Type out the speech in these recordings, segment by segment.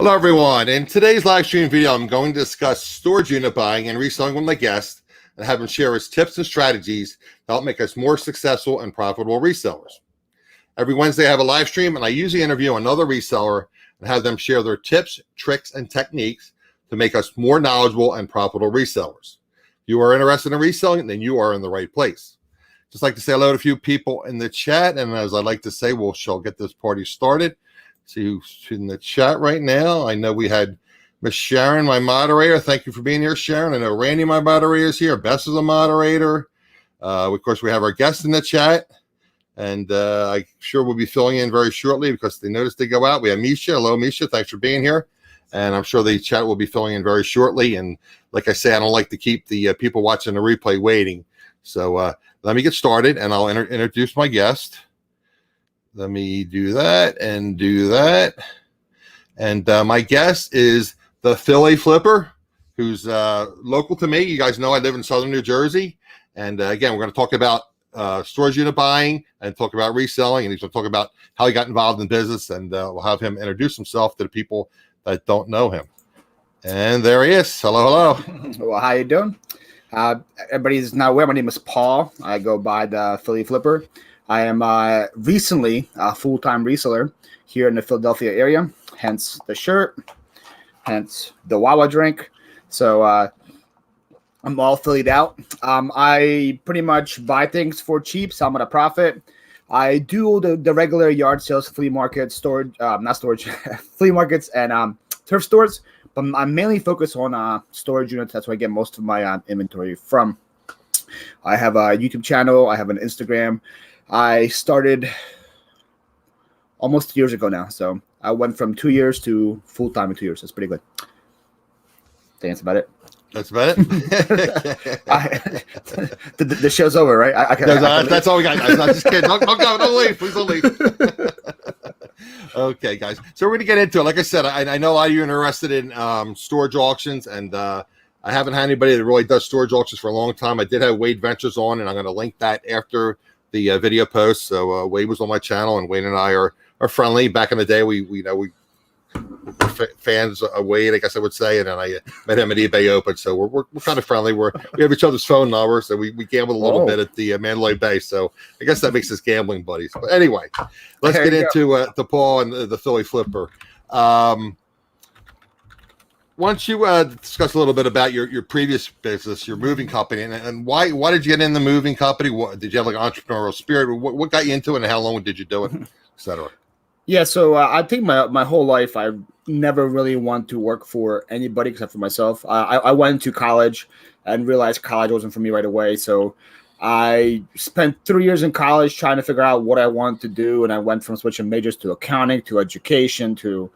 Hello, everyone. In today's live stream video, I'm going to discuss storage unit buying and reselling with my guest and have him share his tips and strategies to help make us more successful and profitable resellers. Every Wednesday, I have a live stream, and I usually interview another reseller and have them share their tips, tricks, and techniques to make us more knowledgeable and profitable resellers. If you are interested in reselling, then you are in the right place. Just like to say hello to a few people in the chat, and as I like to say, shall get this party started. See who's in the chat right now. I know we had Miss Sharon, my moderator. Thank you for being here, Sharon. I know Randy, my moderator, is here. Bess is a moderator. Of course, we have our guest in the chat, and I'm sure we'll be filling in very shortly because they noticed they go out. We have Misha. Hello, Misha. Thanks for being here. And I'm sure the chat will be filling in very shortly. And like I say, I don't like to keep the people watching the replay waiting. So let me get started, and I'll introduce my guest. Let me do that and do that. And my guest is the Philly Phlipper, who's local to me. You guys know I live in Southern New Jersey. And again, we're going to talk about storage unit buying and talk about reselling. And he's going to talk about how he got involved in business. And we'll have him introduce himself to the people that don't know him. And there he is. Hello, hello. Well, how you doing? Everybody's not aware. My name is Paul. I go by the Philly Phlipper. I am recently a full-time reseller here in the Philadelphia area, hence the shirt, hence the Wawa drink. So I'm all Phillied out. I pretty much buy things for cheap, so I'm at a profit. I do the regular yard sales, flea markets, flea markets and thrift stores, but I'm mainly focused on storage units. That's where I get most of my inventory from. I have a YouTube channel. I have an Instagram. I started almost 2 years ago now. So I went from 2 years to full-time in 2 years. That's pretty good. I think that's about it. That's about it. The show's over, right? That's all we got, guys. I'm just kidding. Don't leave. Please don't leave. Okay, guys. So we're going to get into it. Like I said, I know a lot of you are interested in storage auctions, and I haven't had anybody that really does storage auctions for a long time. I did have Wade Ventures on, and I'm going to link that after the video post. So Wade was on my channel, and Wade and I are friendly. Back in the day, we were fans of Wade, I guess I would say, and then I met him at eBay Open. So we're kind of friendly. We have each other's phone numbers, so we gambled a little bit at the Mandalay Bay. So I guess that makes us gambling buddies. But anyway, let's get into the Paul and the Philly Phlipper. Why don't you discuss a little bit about your previous business, your moving company, and why did you get in the moving company? Did you have like an entrepreneurial spirit? What got you into it, and how long did you do it, et cetera? Yeah, so I think my whole life I never really want to work for anybody except for myself. I went to college and realized college wasn't for me right away. So I spent 3 years in college trying to figure out what I wanted to do, and I went from switching majors to accounting, to education, to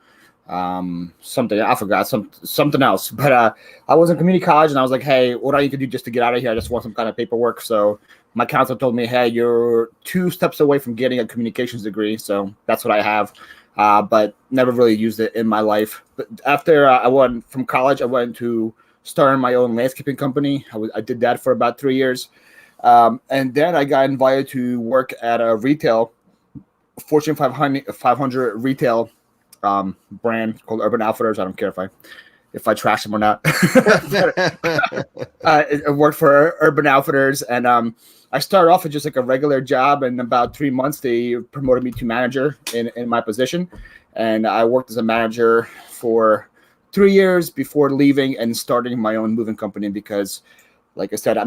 something I forgot, something else. But I was in community college, and I was like, hey, what do I need to do just to get out of here? I just want some kind of paperwork. So my counselor told me, hey, you're 2 steps away from getting a communications degree. So that's what I have, but never really used it in my life. But after I went from college, I went to start my own landscaping company. I did that for about 3 years. And then I got invited to work at a Fortune 500 retail brand called Urban Outfitters. I don't care if I trash them or not. I worked for Urban Outfitters, and I started off with just like a regular job. And in about 3 months, they promoted me to manager in my position, and I worked as a manager for 3 years before leaving and starting my own moving company. Because, like I said,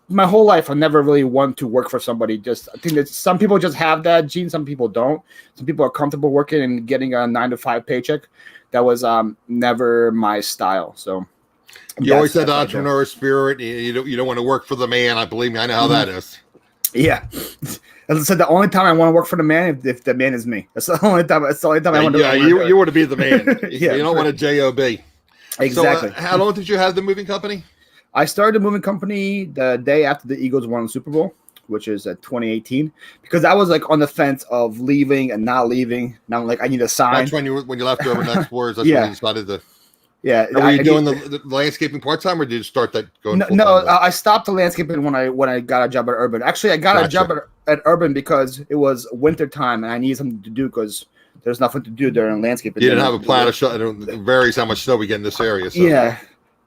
my whole life, I never really want to work for somebody. I think that some people just have that gene, some people don't. Some people are comfortable working and getting a 9-to-5 paycheck. That was never my style. So you always had the entrepreneur spirit. You don't want to work for the man. I believe me. I know how that is. Yeah. As I said, the only time I want to work for the man if the man is me. That's the only time. I want to. Yeah, you want to be the man. You don't want a job. Exactly. So, how long did you have the moving company? I started the moving company the day after the Eagles won the Super Bowl, which is 2018, because I was like on the fence of leaving and not leaving. Now I'm like, I need a sign. That's when you left Urban Explorers. That's when you decided to. Yeah. Were you doing the landscaping part time, or did you start that going? No, I stopped the landscaping when I got a job at Urban. Actually, I got a job at Urban because it was winter time and I needed something to do because there's nothing to do during landscaping. You didn't have a plan of shut. It varies how much snow we get in this area. So. Yeah.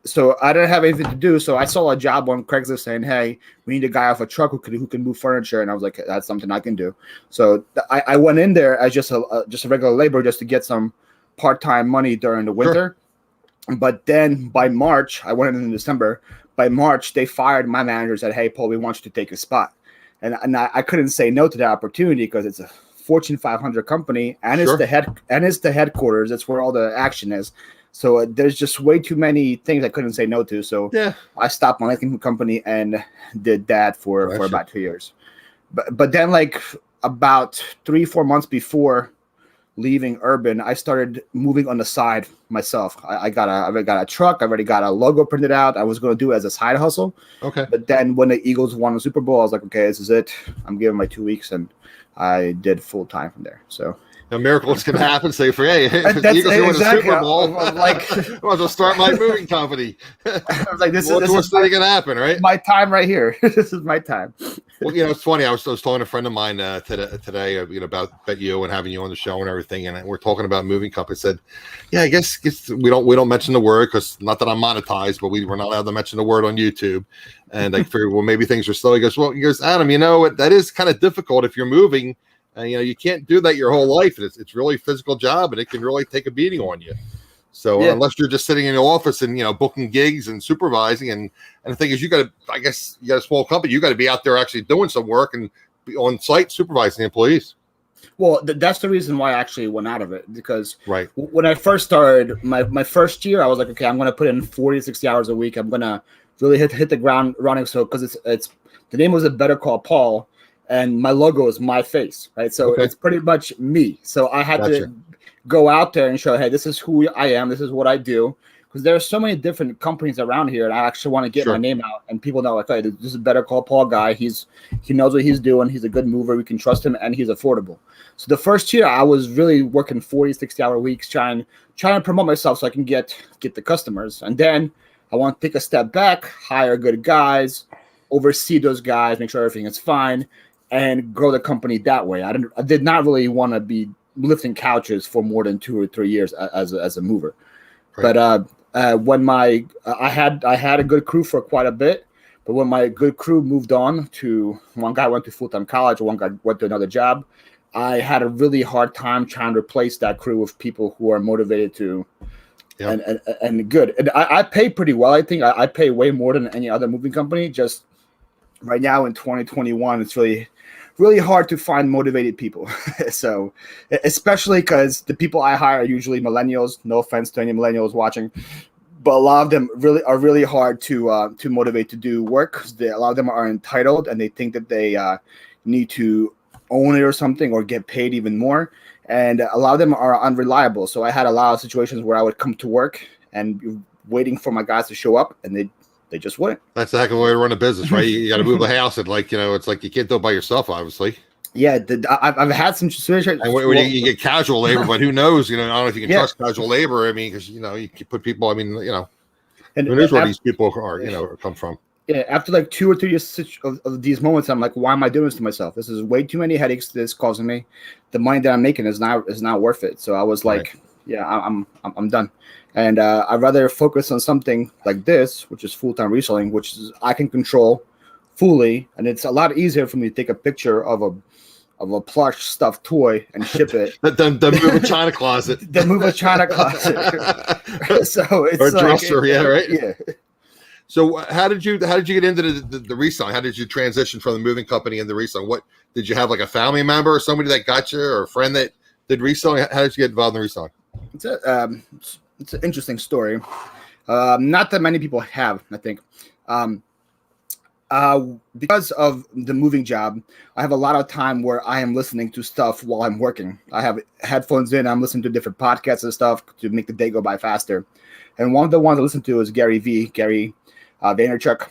So I didn't have anything to do. So I saw a job on Craigslist saying, "Hey, we need a guy off a truck who can move furniture." And I was like, "That's something I can do." So I went in there as just a regular laborer just to get some part-time money during the winter. Sure. But then by March, I went in December. By March, they fired my manager and said, "Hey, Paul, we want you to take a spot." And I couldn't say no to that opportunity because it's a Fortune 500 company and Sure. it's the headquarters. That's where all the action is. So there's just way too many things I couldn't say no to. So yeah. I stopped my landscaping company and did that for about 2 years. But then like about 3-4 months before leaving Urban, I started moving on the side myself. I already got a truck. I already got a logo printed out. I was going to do it as a side hustle. Okay. But then when the Eagles won the Super Bowl, I was like, okay, this is it. I'm giving my 2 weeks, and I did full time from there. So. Miracles can happen. Say for hey, the Eagles win the Super Bowl. Like, I want to start my moving company. I was like, this what's is going to happen, right? My time right here. This is my time. Well, it's funny. I was talking to a friend of mine today, about you and having you on the show and everything, and we're talking about moving company. I said, yeah, I guess we don't mention the word because not that I'm monetized, but we're not allowed to mention the word on YouTube. And I figured, well, maybe things are slow. He goes, Adam, that is kind of difficult if you're moving. You can't do that your whole life. It's really a physical job, and it can really take a beating on you. So unless you're just sitting in the office and booking gigs and supervising, and the thing is, you got a small company, you got to be out there actually doing some work and be on site supervising the employees. Well, that's the reason why I actually went out of it, because right when I first started my first year, I was like, okay, I'm going to put in 40 to 60 hours a week. I'm going to really hit the ground running. So because it's the name was a Better Call Paul. And my logo is my face, right? So It's pretty much me. So I had to go out there and show, hey, this is who I am. This is what I do. Because there are so many different companies around here, and I actually want to get my name out. And people know, like, hey, this is a Better Call Paul guy. He knows what he's doing. He's a good mover. We can trust him, and he's affordable. So the first year, I was really working 40, 60-hour weeks, trying to promote myself so I can get the customers. And then I want to take a step back, hire good guys, oversee those guys, make sure everything is fine, and grow the company that way. I did not really want to be lifting couches for more than 2 or 3 years as a mover. Right. But when I had a good crew for quite a bit, but when my good crew moved on to one guy went to full-time college, one guy went to another job, I had a really hard time trying to replace that crew with people who are motivated to and good. And I pay pretty well. I think I pay way more than any other moving company. Just right now in 2021, it's really hard to find motivated people. So especially because the people I hire are usually millennials. No offense to any millennials watching, but a lot of them are really hard to motivate to do work. A lot of them are entitled and they think that they need to own it or something or get paid even more. And a lot of them are unreliable. So I had a lot of situations where I would come to work and be waiting for my guys to show up, and they just wouldn't. That's the heck of a way to run a business, right? You got to move a house, and it's like you can't do it by yourself, obviously. Yeah, I've had some situations. And when you get casual labor, but who knows? I don't know if you can trust casual labor. I mean, because you can put people. And who knows where these people are? Come from. Yeah, after like 2 or 3 years of these moments, I'm like, why am I doing this to myself? This is way too many headaches this causing me. The money that I'm making is not worth it. So I was like, yeah, I'm done. And I'd rather focus on something like this, which is full-time reselling, which is I can control fully, and it's a lot easier for me to take a picture of a plush stuffed toy and ship it. Then move a china closet. Then move a china closet. So it's or a dresser, right? Yeah. So how did you get into the reselling? How did you transition from the moving company into reselling? What did you have, like a family member or somebody that got you, or a friend that did reselling? How did you get involved in reselling? It's an interesting story. Not that many people have, I think. Because of the moving job, I have a lot of time where I am listening to stuff while I'm working. I have headphones in. I'm listening to different podcasts and stuff to make the day go by faster. And one of the ones I listen to is Gary Vaynerchuk.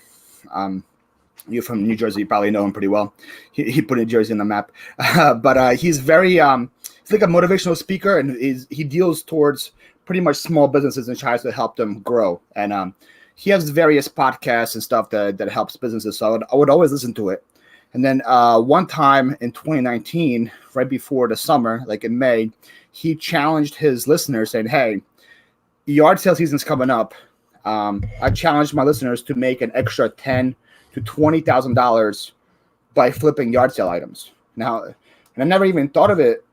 You're from New Jersey, you probably know him pretty well. He put New Jersey on the map. But he's very he's like a motivational speaker, and he deals towards pretty much small businesses and tries to help them grow. And he has various podcasts and stuff that helps businesses. So I would always listen to it. And then one time in 2019, right before the summer, like in May, he challenged his listeners saying, hey, yard sale season's coming up. I challenged my listeners to make an extra $10,000 to $20,000 by flipping yard sale items. Now, and I never even thought of it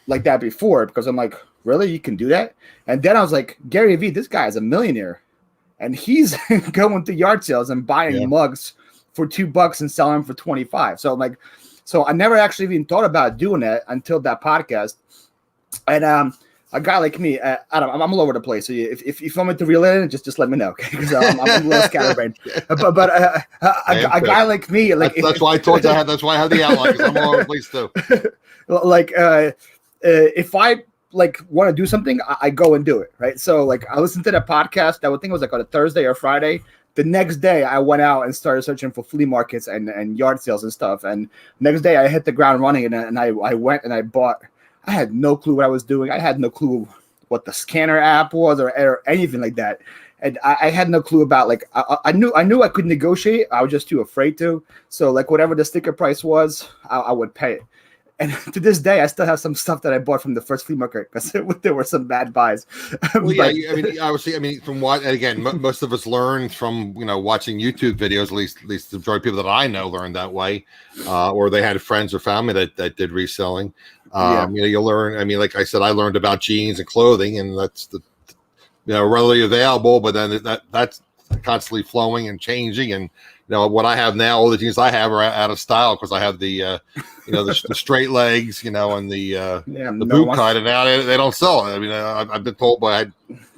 like that before, because I'm like, really, you can do that? And then I was like, Gary Vee, this guy is a millionaire, and he's going to yard sales and buying mugs for $2 and selling them for 25. So I'm like, so I never actually even thought about doing that until that podcast. And a guy like me, I'm all over the place. So if you want me to reel it in, just let me know, because I'm a little scatterbrained. But a guy like me, like that's why I told you that's why I have the outline, because I'm all over the place too. Like if I like want to do something, I go and do it, right? So like I listened to that podcast. I would think it was like on a Thursday or Friday. The next day I went out and started searching for flea markets and yard sales and stuff. And next day I hit the ground running, and I went and I bought. I had no clue what I was doing. I had no clue what the scanner app was or anything like that. And I had no clue about, like, I knew I could negotiate. I was just too afraid to. So like whatever the sticker price was, I would pay it. And to this day, I still have some stuff that I bought from the first flea market because there were some bad buys. Well, yeah, I mean, obviously, from what, and again, most of us learn from, watching YouTube videos. At least the majority of people that I know learned that way, or they had friends or family that did reselling. You learn. I mean, like I said, I learned about jeans and clothing, and that's readily available. But then that's constantly flowing and changing, and what I have now, all the jeans I have are out of style because I have the the straight legs, and the boot cut, and now they don't sell it. I mean, I've been told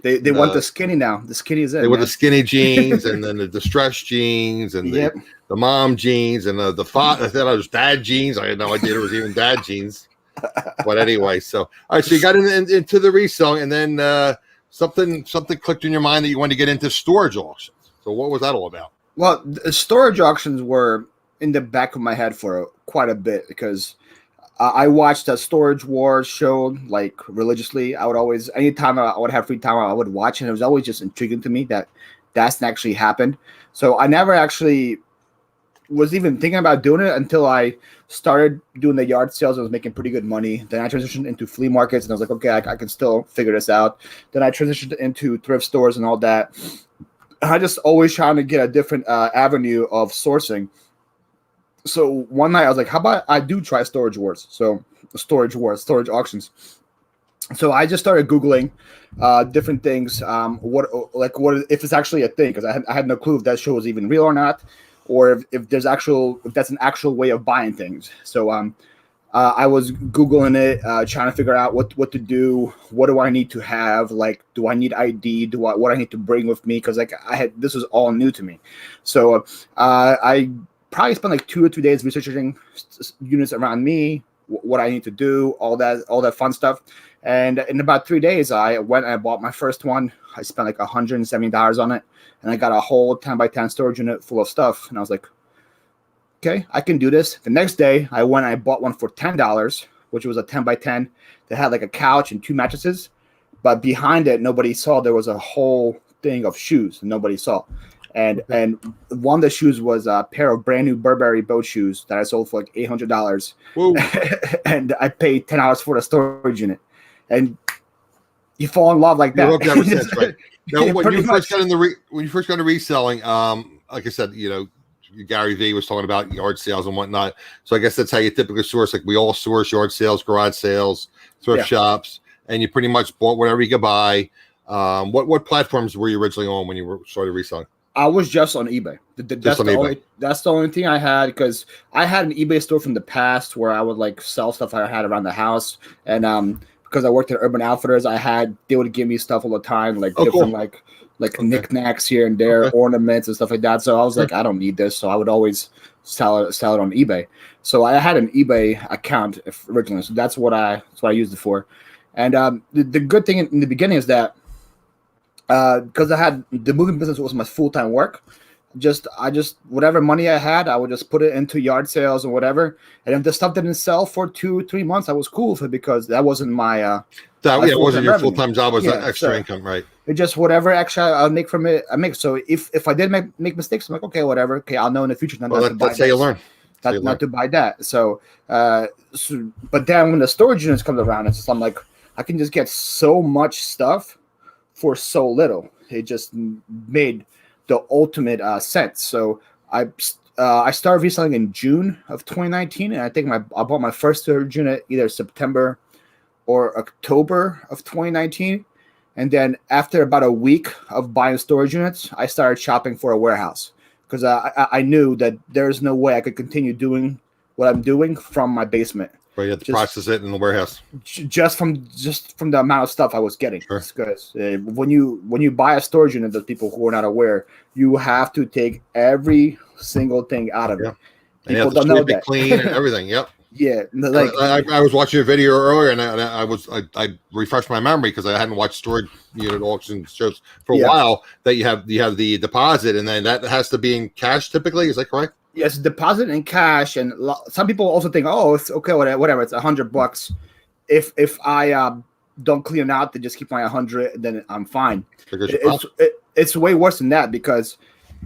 they want the skinny now. The skinny is it. They want the skinny jeans, and then the distressed jeans, and the mom jeans, and the I thought it was dad jeans. I had no idea there was even dad jeans. But anyway, so all right, so you got into the reselling, and then something clicked in your mind that you wanted to get into storage auctions. So what was that all about? Well, the storage auctions were in the back of my head for quite a bit because I watched a Storage Wars show like religiously. I would always, anytime I would have free time, I would watch, and it was always just intriguing to me that that's actually happened. So I never actually was even thinking about doing it until I started doing the yard sales. I was making pretty good money. Then I transitioned into flea markets, and I was like, okay, I can still figure this out. Then I transitioned into thrift stores and all that. I just always trying to get a different avenue of sourcing. So one night I was like, how about I do try Storage Wars? So storage auctions. So I just started Googling different things. What if it's actually a thing? Because I had no clue if that show was even real or not, or if that's an actual way of buying things. So I was Googling it, trying to figure out what to do. What do I need to have? Like, do I need ID? What I need to bring with me? Because this was all new to me. So I probably spent like 2 or 3 days researching units around me, what I need to do, all that fun stuff. And in about 3 days, I went and I bought my first one. I spent like $170 on it, and I got a whole 10x10 storage unit full of stuff. And I was like, okay, I can do this. The next day, I went and I bought one for $10, which was a 10x10 that had like a couch and 2 mattresses. But behind it, nobody saw there was a whole thing of shoes. Nobody saw. And one of the shoes was a pair of brand new Burberry boat shoes that I sold for like $800. And I paid $10 for the storage unit. And you fall in love like that. You're ever since, right? Now, when you first got into reselling, like I said, Gary Vee was talking about yard sales and whatnot. So I guess that's how you typically source. Like we all source yard sales, garage sales, thrift shops, and you pretty much bought whatever you could buy. What platforms were you originally on when you started reselling? I was just on eBay. That's the only thing I had, because I had an eBay store from the past where I would like sell stuff I had around the house, and because I worked at Urban Outfitters, they would give me stuff all the time, like different knickknacks here and there, ornaments and stuff like that. So I was like, I don't need this, so I would always sell it on eBay. So I had an eBay account originally, so that's what I used it for. And the good thing in the beginning is that because I had the moving business was my full-time work. I just whatever money I had, I would just put it into yard sales and whatever. And if the stuff didn't sell for 2 or 3 months, I was cool with it because that wasn't my it wasn't your full-time job, it was extra income, right? It just whatever extra I'll make from it, I make. So if I did make mistakes, I'm like, okay, whatever. Okay, I'll know in the future. That's how you learn. not to buy that. So, but then when the storage units comes around, it's just, I'm like, I can just get so much stuff for so little. It just made the ultimate sense. So I started reselling in June of 2019, and I think I bought my first storage unit either September or October of 2019. And then after about a week of buying storage units, I started shopping for a warehouse because I knew that there's no way I could continue doing what I'm doing from my basement. Right, you have to process it in the warehouse. Just from the amount of stuff I was getting. Sure. Because when you buy a storage unit, those people who are not aware, you have to take every single thing out of it. People don't know that. Clean and everything. Yep. Yeah, like I was watching a video earlier, and I refreshed my memory because I hadn't watched storage unit auction shows for a while. That you have the deposit, and then that has to be in cash typically. Is that correct? Yes, deposit in cash, and some people also think, oh, it's okay, whatever, it's $100. If I don't clean it out, then just keep my 100, then I'm fine. It's way worse than that because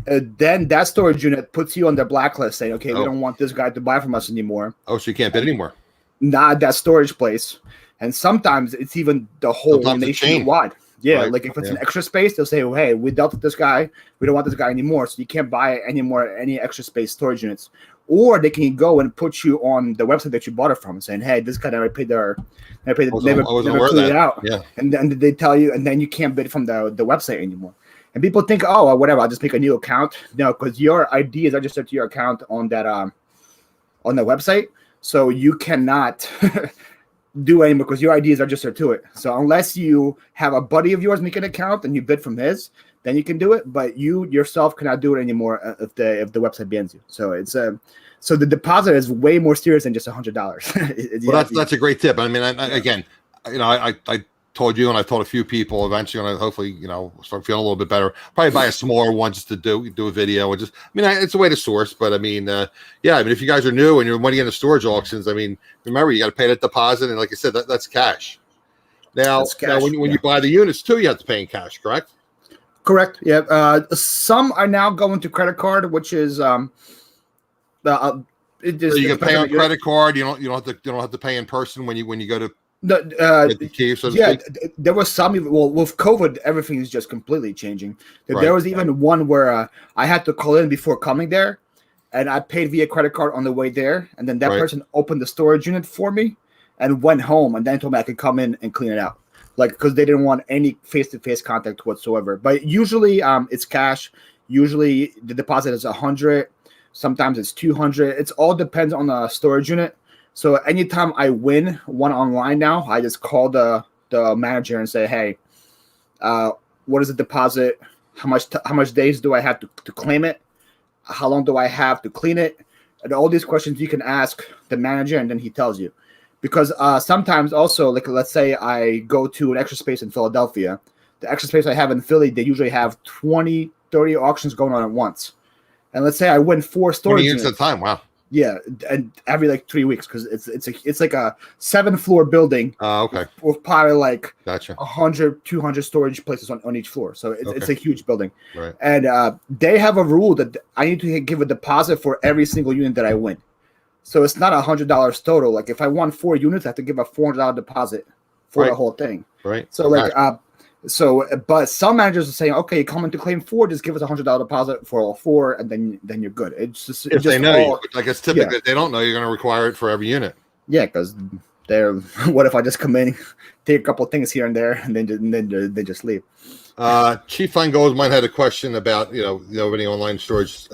then that storage unit puts you on their blacklist, saying, okay, we don't want this guy to buy from us anymore. Oh, so you can't bid anymore? Not that storage place, and sometimes it's even the whole nationwide. Yeah, right. Like if it's an extra space, they'll say, oh, hey, we dealt with this guy. We don't want this guy anymore. So you can't buy any extra space storage units. Or they can go and put you on the website that you bought it from, saying, hey, this guy never cleared it out. Yeah. And then they tell you, and then you can't bid from the website anymore. And people think, oh, whatever, I'll just make a new account. No, because your ID is registered to your account on that on the website. So you cannot do anymore because your ID is registered to it. So unless you have a buddy of yours make an account and you bid from his, then you can do it. But you yourself cannot do it anymore if the website bans you. So it's so the deposit is way more serious than just $100. Well, that's a great tip. I mean, I told you, and I told a few people eventually, and I hopefully, start feeling a little bit better. Probably buy a smaller one just to do a video, and it's a way to source. But I mean, if you guys are new and you're money into storage auctions, I mean, remember you got to pay that deposit, and like I said, that's cash. Now, when you buy the units too, you have to pay in cash, correct? Correct. Yeah. Some are now going to credit card, which is so you can pay on credit card. You don't have to pay in person when you go to. The key, so there was some. Well, with COVID, everything is just completely changing. There was even one where I had to call in before coming there, and I paid via credit card on the way there, and then that person opened the storage unit for me and went home, and then told me I could come in and clean it out, like because they didn't want any face-to-face contact whatsoever. But usually, it's cash. Usually, the deposit is 100. Sometimes it's 200. It all depends on the storage unit. So anytime I win one online now, I just call the manager and say, hey, what is the deposit? How much days do I have to claim it? How long do I have to clean it? And all these questions you can ask the manager, and then he tells you. Because sometimes also, like let's say I go to an extra space in Philadelphia. The extra space I have in Philly, they usually have 20, 30 auctions going on at once. And let's say I win 4 storage units at a time. Wow. Yeah, and every 3 weeks because it's like a 7-floor building. Okay. With probably like gotcha 100, 200 storage places on each floor. So it's a huge building. Right. And they have a rule that I need to give a deposit for every single unit that I win. So it's not $100 total. Like if I won 4 units, I have to give a $400 deposit for the whole thing. Right. So but some managers are saying, okay, come in to claim 4, just give us $100 deposit for all 4, and then you're good. It's just if they know you, like it's typical. If they don't know, you're going to require it for every unit. Yeah, because they're. What if I just come in, take a couple of things here and there, and then they just leave? Chief Fine Goldmine had a question about any online storage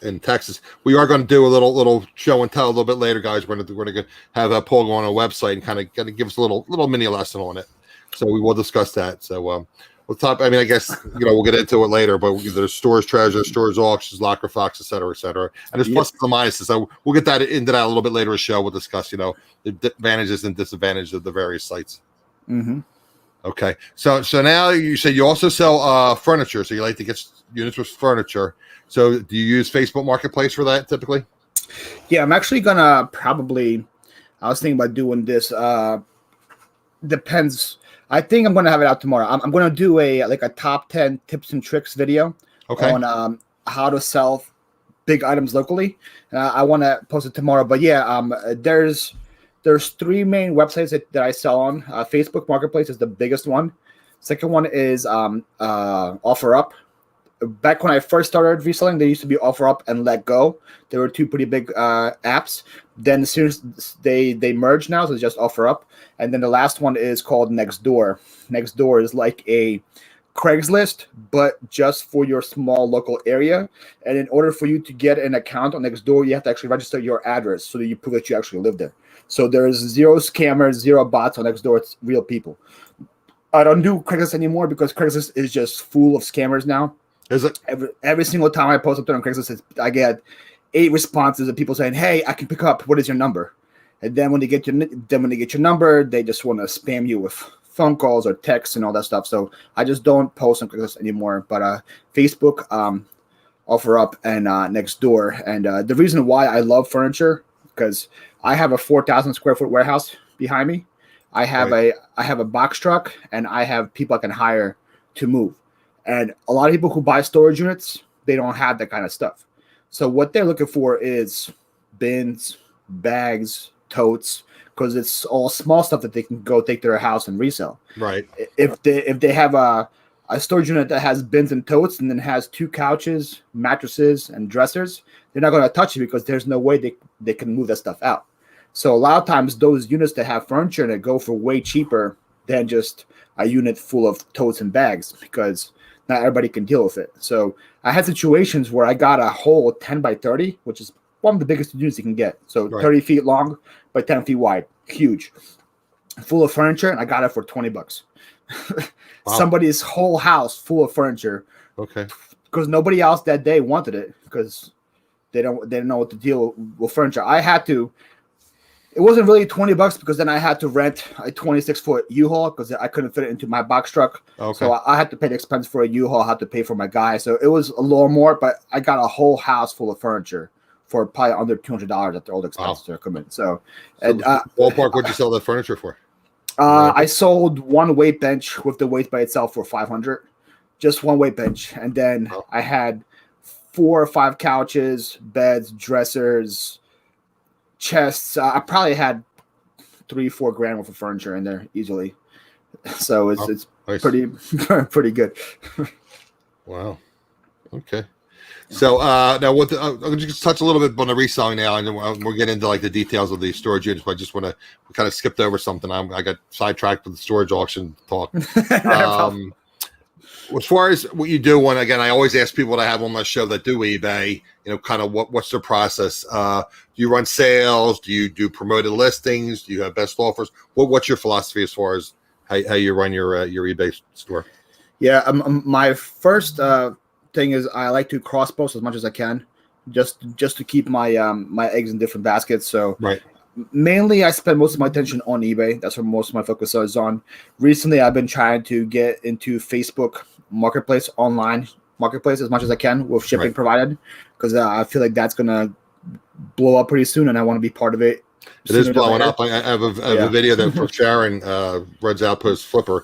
in Texas. We are going to do a little show and tell a little bit later, guys. We're going to have a poll go on our website and kind of give us a little mini lesson on it. So we will discuss that. So we'll talk. I mean, I guess we'll get into it later. But there's stores treasure, stores auctions, locker fox, et cetera, et cetera. And there's pluses and minuses. So we'll get into that a little bit later in the show. We'll discuss the advantages and disadvantages of the various sites. Mm-hmm. Okay. So now you said you also sell furniture. So you like to get units with furniture. So do you use Facebook Marketplace for that typically? Yeah, I'm actually gonna probably. I was thinking about doing this. Depends. I think I'm going to have it out tomorrow. I'm going to do a top 10 tips and tricks video on how to sell big items locally. I want to post it tomorrow. But yeah, there's 3 main websites that I sell on. Facebook Marketplace is the biggest one. Second one is OfferUp. Back when I first started reselling, they used to be OfferUp and Let Go. They were 2 pretty big apps. Then as soon as they merged now, so it's just OfferUp. And then the last one is called Nextdoor. Nextdoor is like a Craigslist, but just for your small local area. And in order for you to get an account on Nextdoor, you have to actually register your address so that you prove that you actually live there. So there's 0 scammers, 0 bots on Nextdoor. It's real people. I don't do Craigslist anymore because Craigslist is just full of scammers now. Is it? Every single time I post up there on Craigslist, I get 8 responses of people saying, "Hey, I can pick up. What is your number?" And then when they get your number, they just want to spam you with phone calls or texts and all that stuff. So I just don't post on Craigslist anymore. But Facebook, OfferUp, and Nextdoor. And the reason why I love furniture because I have a 4,000 square foot warehouse behind me. I have a box truck, and I have people I can hire to move. And a lot of people who buy storage units, they don't have that kind of stuff. So what they're looking for is bins, bags, totes, because it's all small stuff that they can go take to their house and resell. Right. If they have a storage unit that has bins and totes and then has 2 couches, mattresses, and dressers, they're not going to touch it because there's no way they can move that stuff out. So a lot of times those units that have furniture in it go for way cheaper than just a unit full of totes and bags because not everybody can deal with it. So I had situations where I got a whole 10 by 30, which is one of the biggest units you can get. So 30 feet long by 10 feet wide, huge, full of furniture, and I got it for $20. Wow. Somebody's whole house full of furniture. Okay. Because nobody else that day wanted it because they didn't know what to deal with furniture. I had to. It wasn't really $20 because then I had to rent a 26-foot U-Haul because I couldn't fit it into my box truck. Okay. So I had to pay the expense for a U-Haul. I had to pay for my guy. So it was a little more, but I got a whole house full of furniture for probably under $200 after all the expenses are coming. So ballpark, what'd you sell that furniture for? I sold 1 weight bench with the weight by itself for $500, just 1 weight bench, and then I had 4 or 5 couches, beds, dressers, chests. I probably had $3-4 grand worth of furniture in there easily. So it's nice. pretty good. Wow. Okay. So now I'll just touch a little bit on the reselling now, and then we'll get into like the details of the storage units. But I just want to kind of skipped over something. I got sidetracked with the storage auction talk. As far as what you do, and again, I always ask people that I have on my show that do eBay, kind of what's their process? Do you run sales? Do you do promoted listings? Do you have best offers? What's your philosophy as far as how you run your eBay store? Yeah, my first thing is I like to cross post as much as I can, just to keep my my eggs in different baskets. So mainly I spend most of my attention on eBay. That's where most of my focus is on. Recently, I've been trying to get into Facebook Marketplace, online marketplace, as much as I can with shipping provided, because I feel like that's gonna blow up pretty soon, and I want to be part of it. It is blowing up. I have a video that from Sharon, Red's Outpost Phlipper,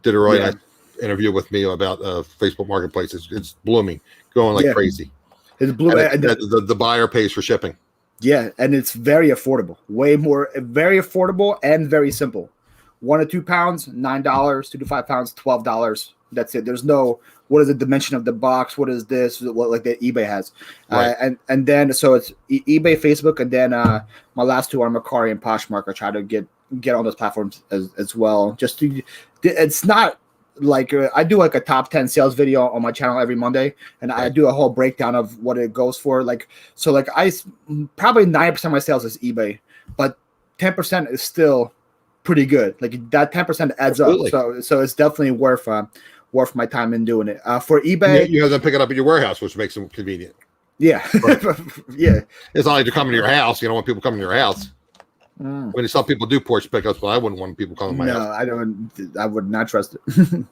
did a really nice interview with me about Facebook Marketplace. It's blooming, going like crazy. It's blooming. The buyer pays for shipping. Yeah, and it's very affordable. Very affordable and very simple. 1 to 2 pounds, $9. 2 to 5 pounds, $12. That's it. There's no what is the dimension of the box? What is this? What like that eBay has, and then so it's eBay, Facebook, and then my last 2 are Mercari and Poshmark. I try to get on those platforms as well. It's not like I do like a top 10 sales video on my channel every Monday, and I do a whole breakdown of what it goes for. Like I probably 90% of my sales is eBay, but 10% is still pretty good. Like that 10% adds up. So it's definitely worth my time in doing it. For eBay, you have them pick it up at your warehouse, which makes them convenient. Yeah, yeah. It's not like they're coming to your house. You don't want people coming to your house. I mean, some people do porch pickups, but I wouldn't want people coming to my house. No, I don't. I would not trust it.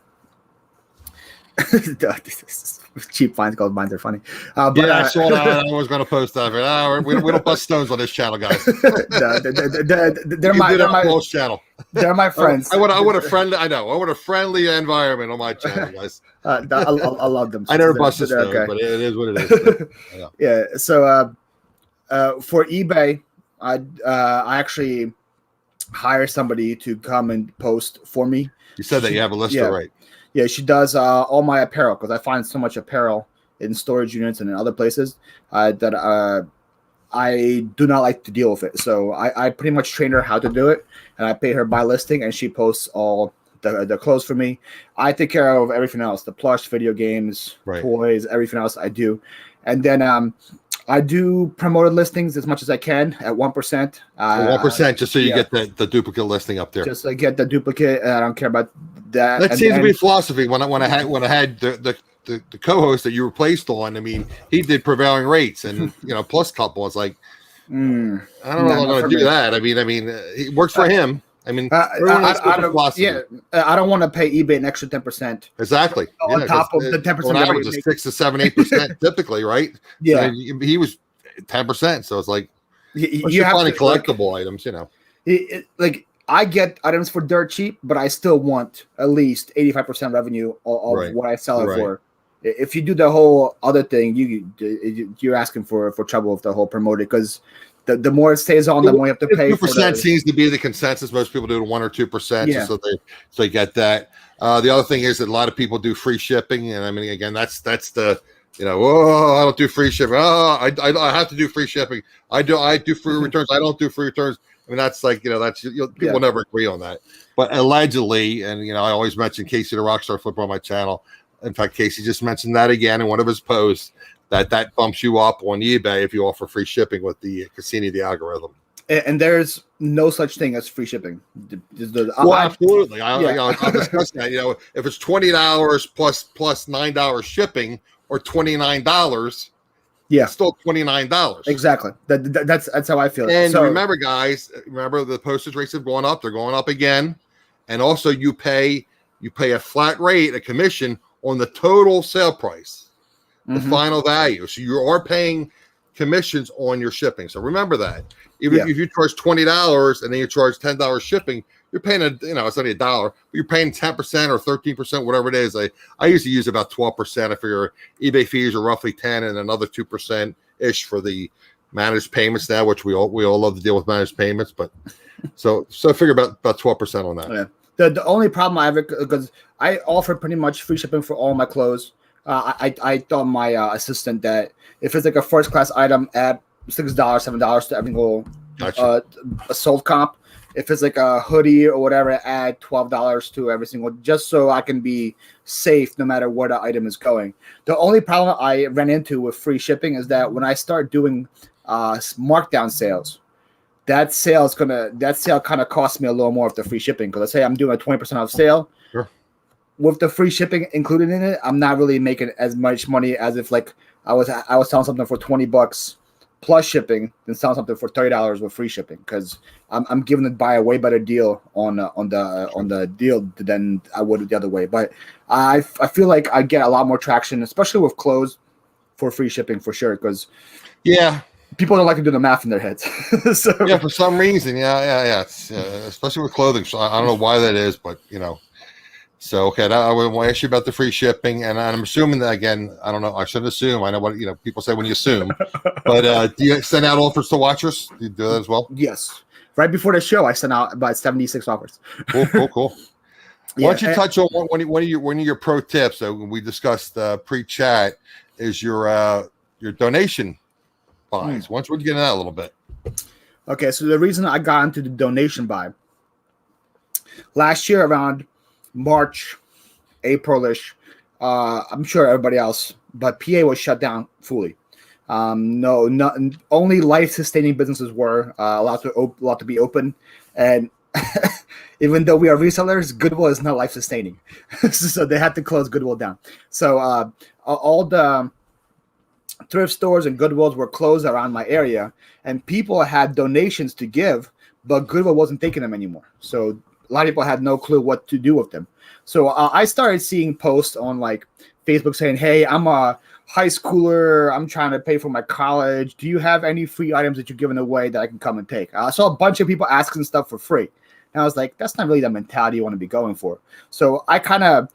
Cheap finds called mines are funny. I saw that. I was going to post that. But, we don't bust stones on this channel, guys. They're my channel. They're my friends. I want a friendly. I know. I want a friendly environment on my channel, guys. I love them. I never bust stones, okay. But it is what it is. Yeah. So for eBay, I actually hire somebody to come and post for me. You said that you have a lister, right? Yeah, she does all my apparel because I find so much apparel in storage units and in other places that I do not like to deal with it. So I pretty much train her how to do it, and I pay her by listing, and she posts all the clothes for me. I take care of everything else, the plush, video games, toys, everything else I do. And then I do promoted listings as much as I can at 1%. 1%, just so you get the duplicate listing up there. Just to get the duplicate, and I don't care about that. That seems to be philosophy. When I had the co-host that you replaced on, I mean, he did prevailing rates and plus couple. It's like I don't know if I'm going to do that. I mean, it works for him. I mean, I don't want to pay eBay an extra 10%. Exactly. On top of the 10%. On average, it's 6 to 7, 8% typically, right? Yeah. So he was 10%, so it's like you have finding collectible items, like I get items for dirt cheap, but I still want at least 85% revenue of what I sell it for. If you do the whole other thing, you're asking for trouble with the whole promoted because the more it stays on, the more you have to pay. 2% seems to be the consensus. Most people do 1 or 2%, just so they get that. The other thing is that a lot of people do free shipping, and I mean, again, that's the I don't do free shipping. I have to do free shipping. I do free returns. I don't do free returns. I mean, that's like people never agree on that. But allegedly, and I always mention Casey the Rockstar Flipper on my channel. In fact, Casey just mentioned that again in one of his posts. That bumps you up on eBay if you offer free shipping with the Cassini, the algorithm. And there's no such thing as free shipping. Absolutely. I'll discuss that. If it's $20 plus $9 shipping or $29, it's still $29. Exactly. That's how I feel. And remember, guys, the postage rates have gone up. They're going up again. And also you pay a flat rate, a commission on the total sale price. The final value. So you are paying commissions on your shipping. So remember that. Even if you charge $20 and then you charge $10 shipping, you're paying it's only $1, but you're paying 10% or 13%, whatever it is. I usually use about 12%. I figure eBay fees are roughly 10 and another 2% ish for the managed payments now, which we all love to deal with managed payments. But so I figure about 12% on that. Yeah. The only problem I have, because I offer pretty much free shipping for all my clothes. I told my assistant that if it's like a first class item, add $6, $7 to every single sold comp. If it's like a hoodie or whatever, add $12 to every single, just so I can be safe no matter where the item is going. The only problem I ran into with free shipping is that when I start doing markdown sales, that sale kind of costs me a little more of the free shipping. Because let's say I'm doing a 20% off sale. Sure. With the free shipping included in it, I'm not really making as much money as if like I was selling something for $20 plus shipping than selling something for $30 with free shipping, because I'm giving the buyer a way better deal on the deal than I would the other way. But I feel like I get a lot more traction, especially with clothes, for free shipping for sure, because people don't like to do the math in their heads. So for some reason, it's, especially with clothing. So I don't know why that is, but So, okay, I want to ask you about the free shipping, and I'm assuming that, again, I don't know, I shouldn't assume. I know what, people say when you assume, but do you send out offers to watchers? Do you do that as well? Yes. Right before the show, I sent out about 76 offers. Cool. Why don't you touch on one of your pro tips that we discussed pre-chat is your donation buys. Why don't you get into that a little bit? Okay, so the reason I got into the donation buy, last year around March, April-ish, I'm sure everybody else, but PA was shut down fully. Only life-sustaining businesses were allowed to be open, and even though we are resellers, Goodwill is not life-sustaining, so they had to close Goodwill down. So all the thrift stores and Goodwills were closed around my area, and people had donations to give, but Goodwill wasn't taking them anymore. So a lot of people had no clue what to do with them. So I started seeing posts on like Facebook saying, "Hey, I'm a high schooler. I'm trying to pay for my college. Do you have any free items that you're giving away that I can come and take?" I saw a bunch of people asking stuff for free. And I was like, that's not really the mentality you want to be going for. So I kind of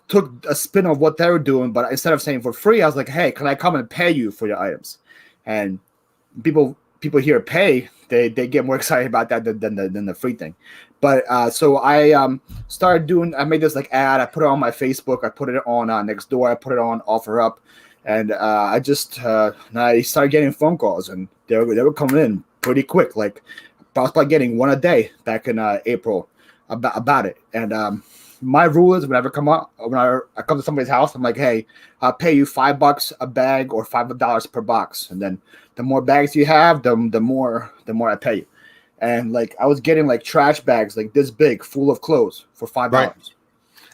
took a spin of what they were doing, but instead of saying for free, I was like, "Hey, can I come and pay you for your items?" And people hear pay, they get more excited about that than the free thing. But so I started doing. I made this like ad. I put it on my Facebook. I put it on Nextdoor. I put it on OfferUp, and I started getting phone calls, and they were coming in pretty quick. Like I was probably getting one a day back in April about it. And my rule is when I come to somebody's house, I'm like, "Hey, I'll pay you $5 a bag or $5 per box, and then the more bags you have, the more I pay you." And like I was getting like trash bags like this big, full of clothes for $5. Right.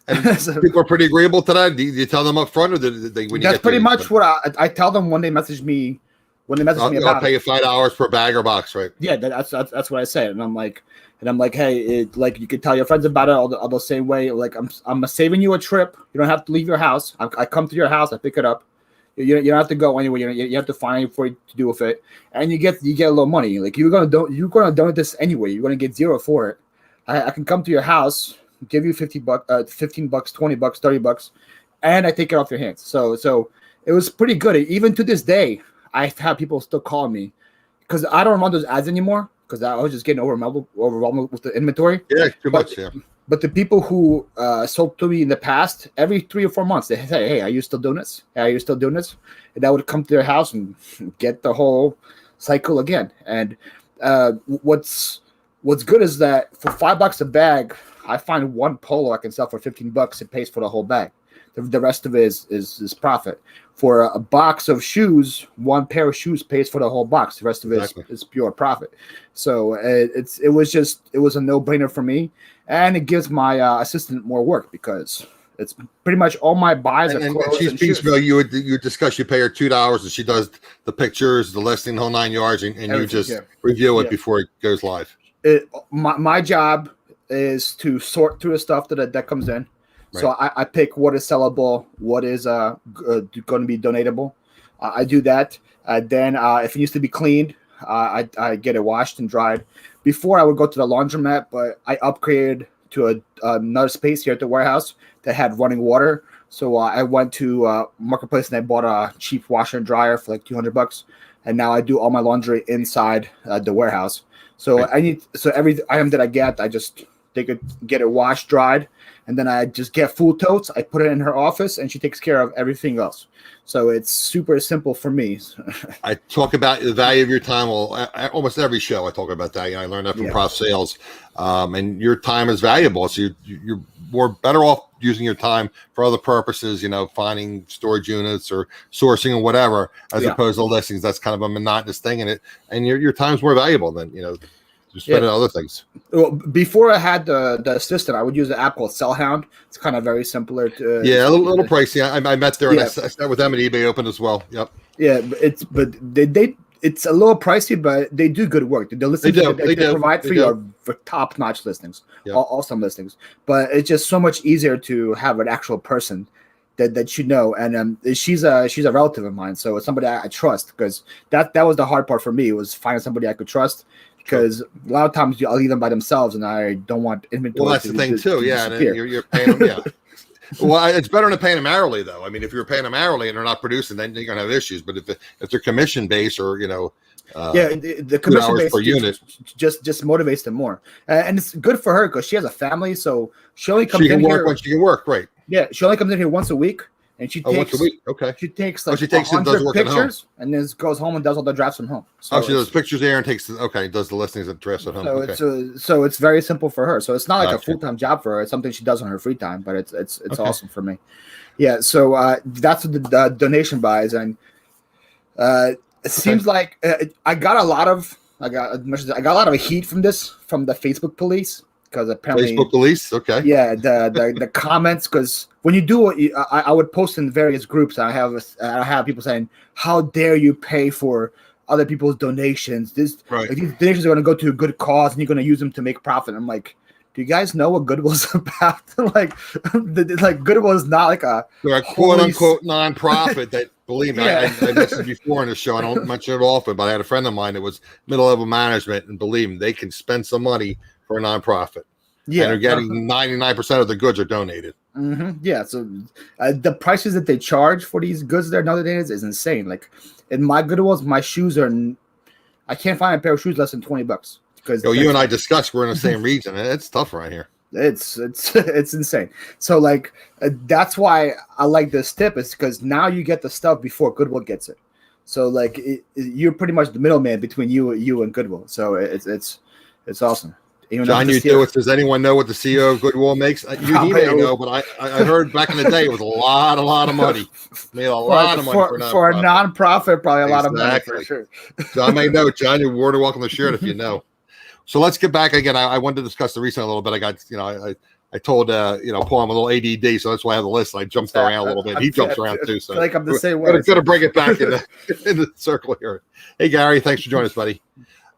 And so, people are pretty agreeable to that. Do you tell them up front, or did they? When you that's pretty much what I tell them when they message me. I'll pay you $5 per bag or box, right? Yeah, that's what I say, and I'm like, "Hey, like you could tell your friends about it all the same way. Like I'm saving you a trip. You don't have to leave your house. I come to your house. I pick it up. You don't have to go anywhere. You have to find for you to do with it, and you get a little money. Like you're gonna donate this anyway. You're gonna get zero for it. I can come to your house, give you $15, $20, $30, and I take it off your hands. So it was pretty good. Even to this day, I have people still call me because I don't run those ads anymore because I was just getting overwhelmed with the inventory. Yeah, too much. Yeah. But the people who sold to me in the past, every 3 or 4 months, they say, "Hey, are you still doing this? Hey, are you still doing this?" And I would come to their house and get the whole cycle again. And what's good is that for $5 a bag, I find one polo I can sell for $15. It pays for the whole bag. The rest of it is profit. For a box of shoes, one pair of shoes pays for the whole box. The rest of it is pure profit. So it was a no-brainer for me, and it gives my assistant more work because it's pretty much all my buys are clothes and she's piecemeal. You discuss. You pay her $2, and she does the pictures, the listing, the whole 9 yards, and you just review it before it goes live. My job is to sort through the stuff that comes in. Right. So I pick what is sellable, what is going to be donatable. I do that. Then if it needs to be cleaned, I get it washed and dried. Before I would go to the laundromat, but I upgraded to another space here at the warehouse that had running water. So I went to Marketplace and I bought a cheap washer and dryer for like $200. And now I do all my laundry inside the warehouse. So every item that I get, they could get it washed, dried, and then I just get full totes. I put it in her office, and she takes care of everything else. So it's super simple for me. I talk about the value of your time. Well, almost every show I talk about that. I learned that from Prof Sales, and your time is valuable. So you're better off using your time for other purposes. Finding storage units or sourcing or whatever, as opposed to listings. That's kind of a monotonous thing in it, and your time's more valuable than just spend on other things. Well, before I had the assistant, I would use an app called Sellhound. It's kind of very simpler to. A little pricey. I met there and I sat with them at eBay Open as well. Yep. Yeah, it's a little pricey, but they do good work. The listings they provide for you are top-notch listings, awesome listings. But it's just so much easier to have an actual person that you know, and she's a relative of mine, so it's somebody I trust, because that was the hard part for me, was finding somebody I could trust. Because a lot of times I'll leave them by themselves, and I don't want inventory. Well, that's the thing too. And you're paying them. Yeah. Well, it's better than paying them hourly, though. I mean, if you're paying them hourly and they're not producing, then you're gonna have issues. But if they're commission based, or the commission based per unit just motivates them more, and it's good for her because she has a family, so she only comes in here when she can work. Right. Yeah, she only comes in here once a week. And she takes once a week. Okay. She takes like 100 pictures and then goes home and does all the drafts from home. So she does pictures there and does the listings and drafts at home. So it's very simple for her. So it's not like a full-time job for her. It's something she does on her free time, but it's awesome for me. Yeah. So that's what the donation buys, and it seems like I got a lot of heat from the Facebook police. Because apparently Facebook police, okay, the comments, because when you do it, I would post in various groups. And I have people saying, "How dare you pay for other people's donations? These donations are going to go to a good cause, and you're going to use them to make profit." I'm like, do you guys know what Goodwill's about? Like Goodwill is not like a They're a quote unquote nonprofit that, believe me, Yeah. I mentioned before in the show. I don't mention it often, but I had a friend of mine that was middle level management, and believe me, they can spend some money for a nonprofit. Yeah, And they're getting 99% of the goods are donated. Yeah, so the prices that they charge for these goods there nowadays is insane. Like in my Goodwills, my shoes are I can't find a pair of shoes less than $20 because You and I discussed we're in the same region, and it's tough right here. it's insane. So like that's why I like this tip, is because now you get the stuff before Goodwill gets it. So like you're pretty much the middleman between you and Goodwill. So it's awesome. John, you do it. Does anyone know what the CEO of Goodwill makes? You may know, but I heard back in the day it was a lot of money. Made a lot of money for a nonprofit, probably a lot of money for sure. John may know. John, you're more than welcome to share it if you know. So let's get back again. I wanted to discuss the reselling a little bit. I got, I told Paul I'm a little ADD, so that's why I have the list. I jumped around a little bit. He jumps around too. So like I'm the same way. We're going to bring it back in the circle here. Hey Gary, thanks for joining us, buddy.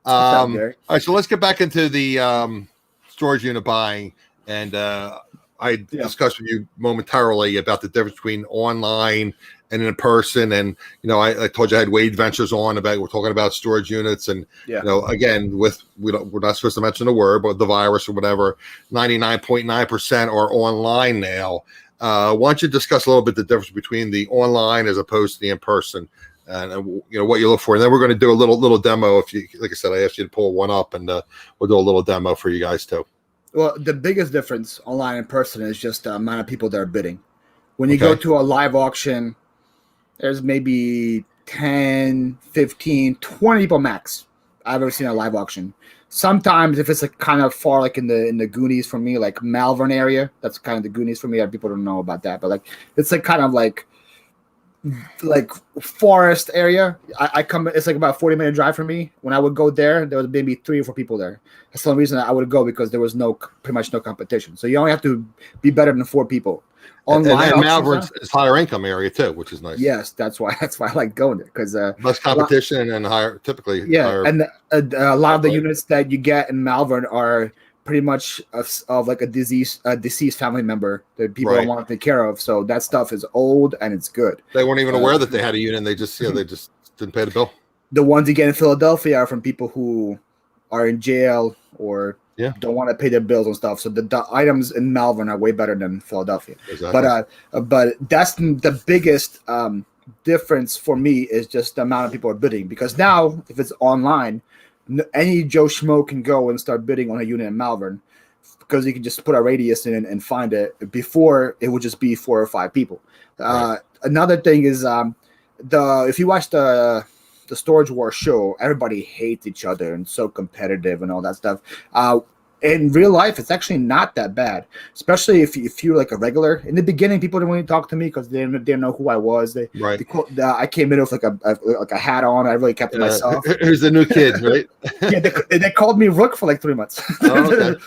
All right, so let's get back into the storage unit buying, and I discussed with you momentarily about the difference between online and in person, and I told you I had Wade Ventures on about we're talking about storage units, and again we're not supposed to mention the word, but the virus or whatever, 99.9% are online now. Why don't you discuss a little bit the difference between the online as opposed to the in person? And what you look for, and then we're going to do a little demo. If you, like I said, I asked you to pull one up, and we'll do a little demo for you guys too. Well, the biggest difference online and person is just the amount of people that are bidding. When you go to a live auction, there's maybe 10, 15, 20 people max I've ever seen a live auction. Sometimes if it's like kind of far, like in the Goonies for me, like Malvern area, that's kind of the Goonies for me. People don't know about that, but like it's like kind of like forest area. It's like about a 40-minute drive from me. When I would go there was maybe 3 or 4 people there. That's the only reason I would go, because there was pretty much no competition. So you only have to be better than 4 people. Online, and Malvern's is higher income area too, which is nice. Yes, that's why I like going there, because less competition and higher, typically. Yeah, higher, and a lot of the units that you get in Malvern are pretty much of like a deceased family member that people don't want to take care of. So that stuff is old and it's good. They weren't even aware that they had a unit. And they just didn't pay the bill. The ones you get in Philadelphia are from people who are in jail or don't want to pay their bills and stuff. So the items in Malvern are way better than Philadelphia. Exactly. But that's the biggest difference for me, is just the amount of people are bidding. Because now, if it's online, any Joe Schmo can go and start bidding on a unit in Malvern, because you can just put a radius in and find it. Before, it would just be 4 or 5 people. Another thing is if you watch the Storage War show, everybody hates each other and so competitive and all that stuff. In real life, it's actually not that bad, especially if you're like a regular. In the beginning, people didn't want to talk to me because they didn't know who I was. I came in with like a hat on. I really kept to myself. Here's the new kid, right? They called me Rook for like 3 months. Oh, okay.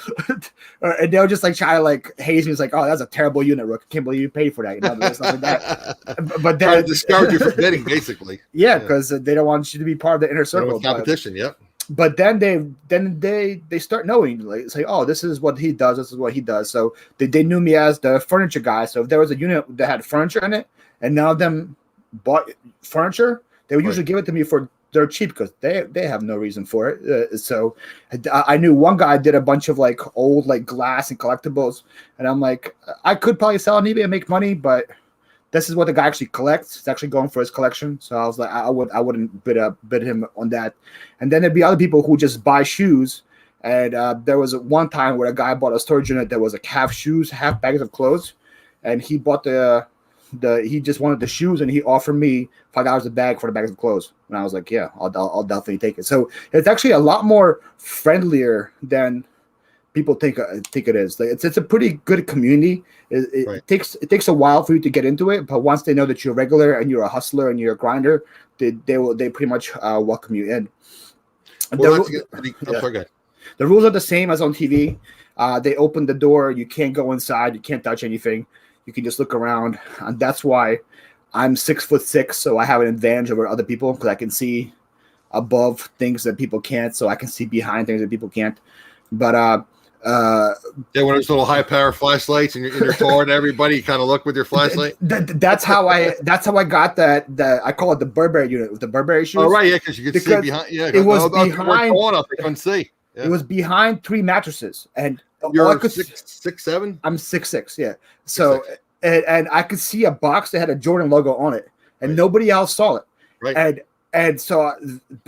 And they were just like trying to like haze me. It's like, oh, that's a terrible unit, Rook. I can't believe you paid for that. Something like that. But then discourage you from bidding, basically. Yeah, because they don't want you to be part of the inner circle. Competition, But then they start knowing, like, say, oh, this is what he does. This is what he does. So they knew me as the furniture guy. So if there was a unit that had furniture in it, and none of them bought furniture, they would usually give it to me for dirt cheap, because they have no reason for it. So I knew one guy did a bunch of like old like glass and collectibles, and I'm like, I could probably sell on eBay and make money, but this is what the guy actually collects. It's actually going for his collection. So I was like, I wouldn't bid him on that. And then there'd be other people who just buy shoes. And there was one time where a guy bought a storage unit that was like half shoes, half bags of clothes. And he bought he just wanted the shoes, and he offered me $5 a bag for the bags of clothes. And I was like, yeah, I'll definitely take it. So it's actually a lot more friendlier than people think it is. Like, it's a pretty good community. It takes a while for you to get into it, but once they know that you're regular and you're a hustler and you're a grinder, they pretty much welcome you in. The rules are the same as on TV. They open the door. You can't go inside. You can't touch anything. You can just look around. And that's why I'm 6'6", so I have an advantage over other people, because I can see above things that people can't, so I can see behind things that people can't. But Yeah, one of those little high power flashlights in your car, and everybody kind of look with your flashlight. That's how I got that. I call it the Burberry unit with the Burberry shoes. Oh right, yeah, because you could see behind. Yeah, it was behind. Up, they couldn't see. Yeah. It was behind 3 mattresses, and you're 6'7". I'm 6'6". Yeah. So 6'6". And I could see a box that had a Jordan logo on it, and nobody else saw it. Right. And so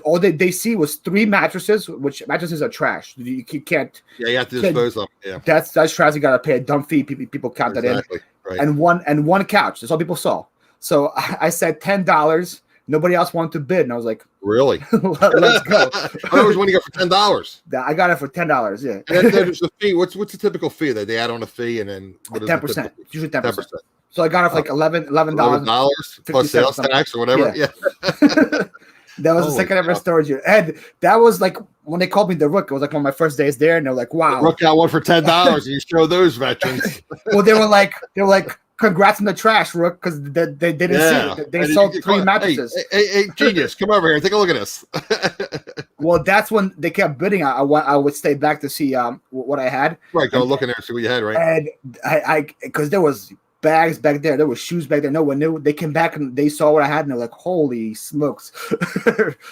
all they see was 3 mattresses, which mattresses are trash. You can't. Yeah, you have to dispose of them. Yeah, that's trash. You got to pay a dump fee. People count that in. Right. And one couch. That's all people saw. So I said $10. Nobody else wanted to bid, and I was like, "Really? Let's go." I always want to get for $10. I got it for $10. Yeah. There's a fee. What's the typical fee that they add on a fee, and then 10%? Usually 10%. So I got it for like $11 plus sales tax or whatever. Yeah. That was the second ever storage unit. And that was like when they called me the Rook. It was like one of my first days there, and they're like, "Wow, the Rook got one for $10." And you show those veterans. Well, they were like, "Congrats on the trash, Rook," because they didn't see it. They sold 3 mattresses. Hey, genius, come over here. Take a look at this. Well, that's when they kept bidding. I would stay back to see what I had. Right, go look in there, see what you had. Right, and I because there was bags back there, there were shoes back there. No one knew. They came back and they saw what I had, and they're like, "Holy smokes!"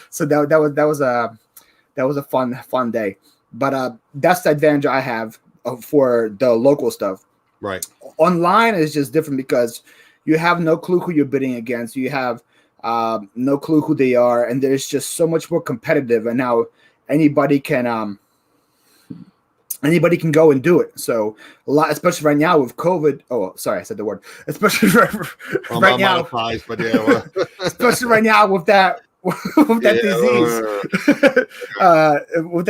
So that was a fun day. But that's the advantage I have for the local stuff. Right. Online is just different because you have no clue who you're bidding against. You have no clue who they are, and there's just so much more competitive. And now anybody can go and do it. So a lot, especially right now with COVID. Oh, sorry, I said the word. Especially right now, but yeah, especially right now with that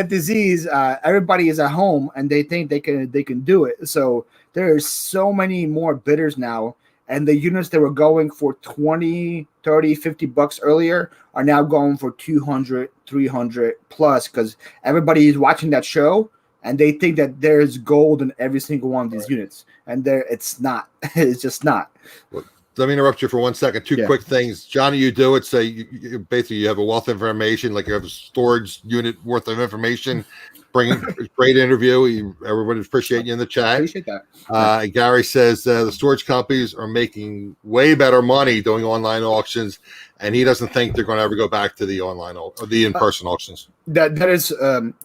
disease, everybody is at home and they think they can do it. So there's so many more bidders now, and the units that were going for 20, 30, $50 earlier are now going for 200, 300 plus, because everybody is watching that show and they think that there's gold in every single one of these units, and it's not. It's just not. Well, let me interrupt you for 1 second. Two quick things. Johnny, you do it. So you basically you have a wealth of information, like you have a storage unit worth of information. Bringing great interview. Everybody's appreciating you in the chat. Appreciate that. Gary says the storage companies are making way better money doing online auctions, and he doesn't think they're going to ever go back to the online or the in-person auctions. That is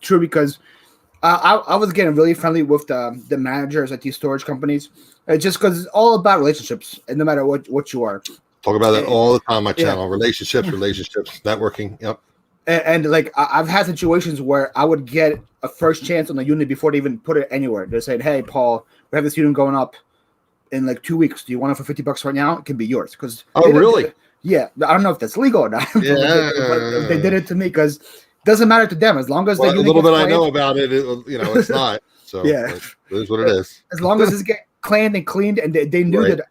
true, because I was getting really friendly with the managers at these storage companies, just because it's all about relationships, and no matter what you are. Talk about that all the time on my channel. Relationships, networking. Yep. And like I've had situations where I would get a first chance on the unit before they even put it anywhere. They're saying, "Hey, Paul, we have this unit going up in like 2 weeks. Do you want it for $50 right now? It can be yours." Because really? Yeah, I don't know if that's legal or not. Yeah, but they did it to me because it doesn't matter to them as long as the unit a little bit claimed, I know about it. It's not. So yeah, it is what it is. As long as it's get cleaned and cleaned, and they knew that.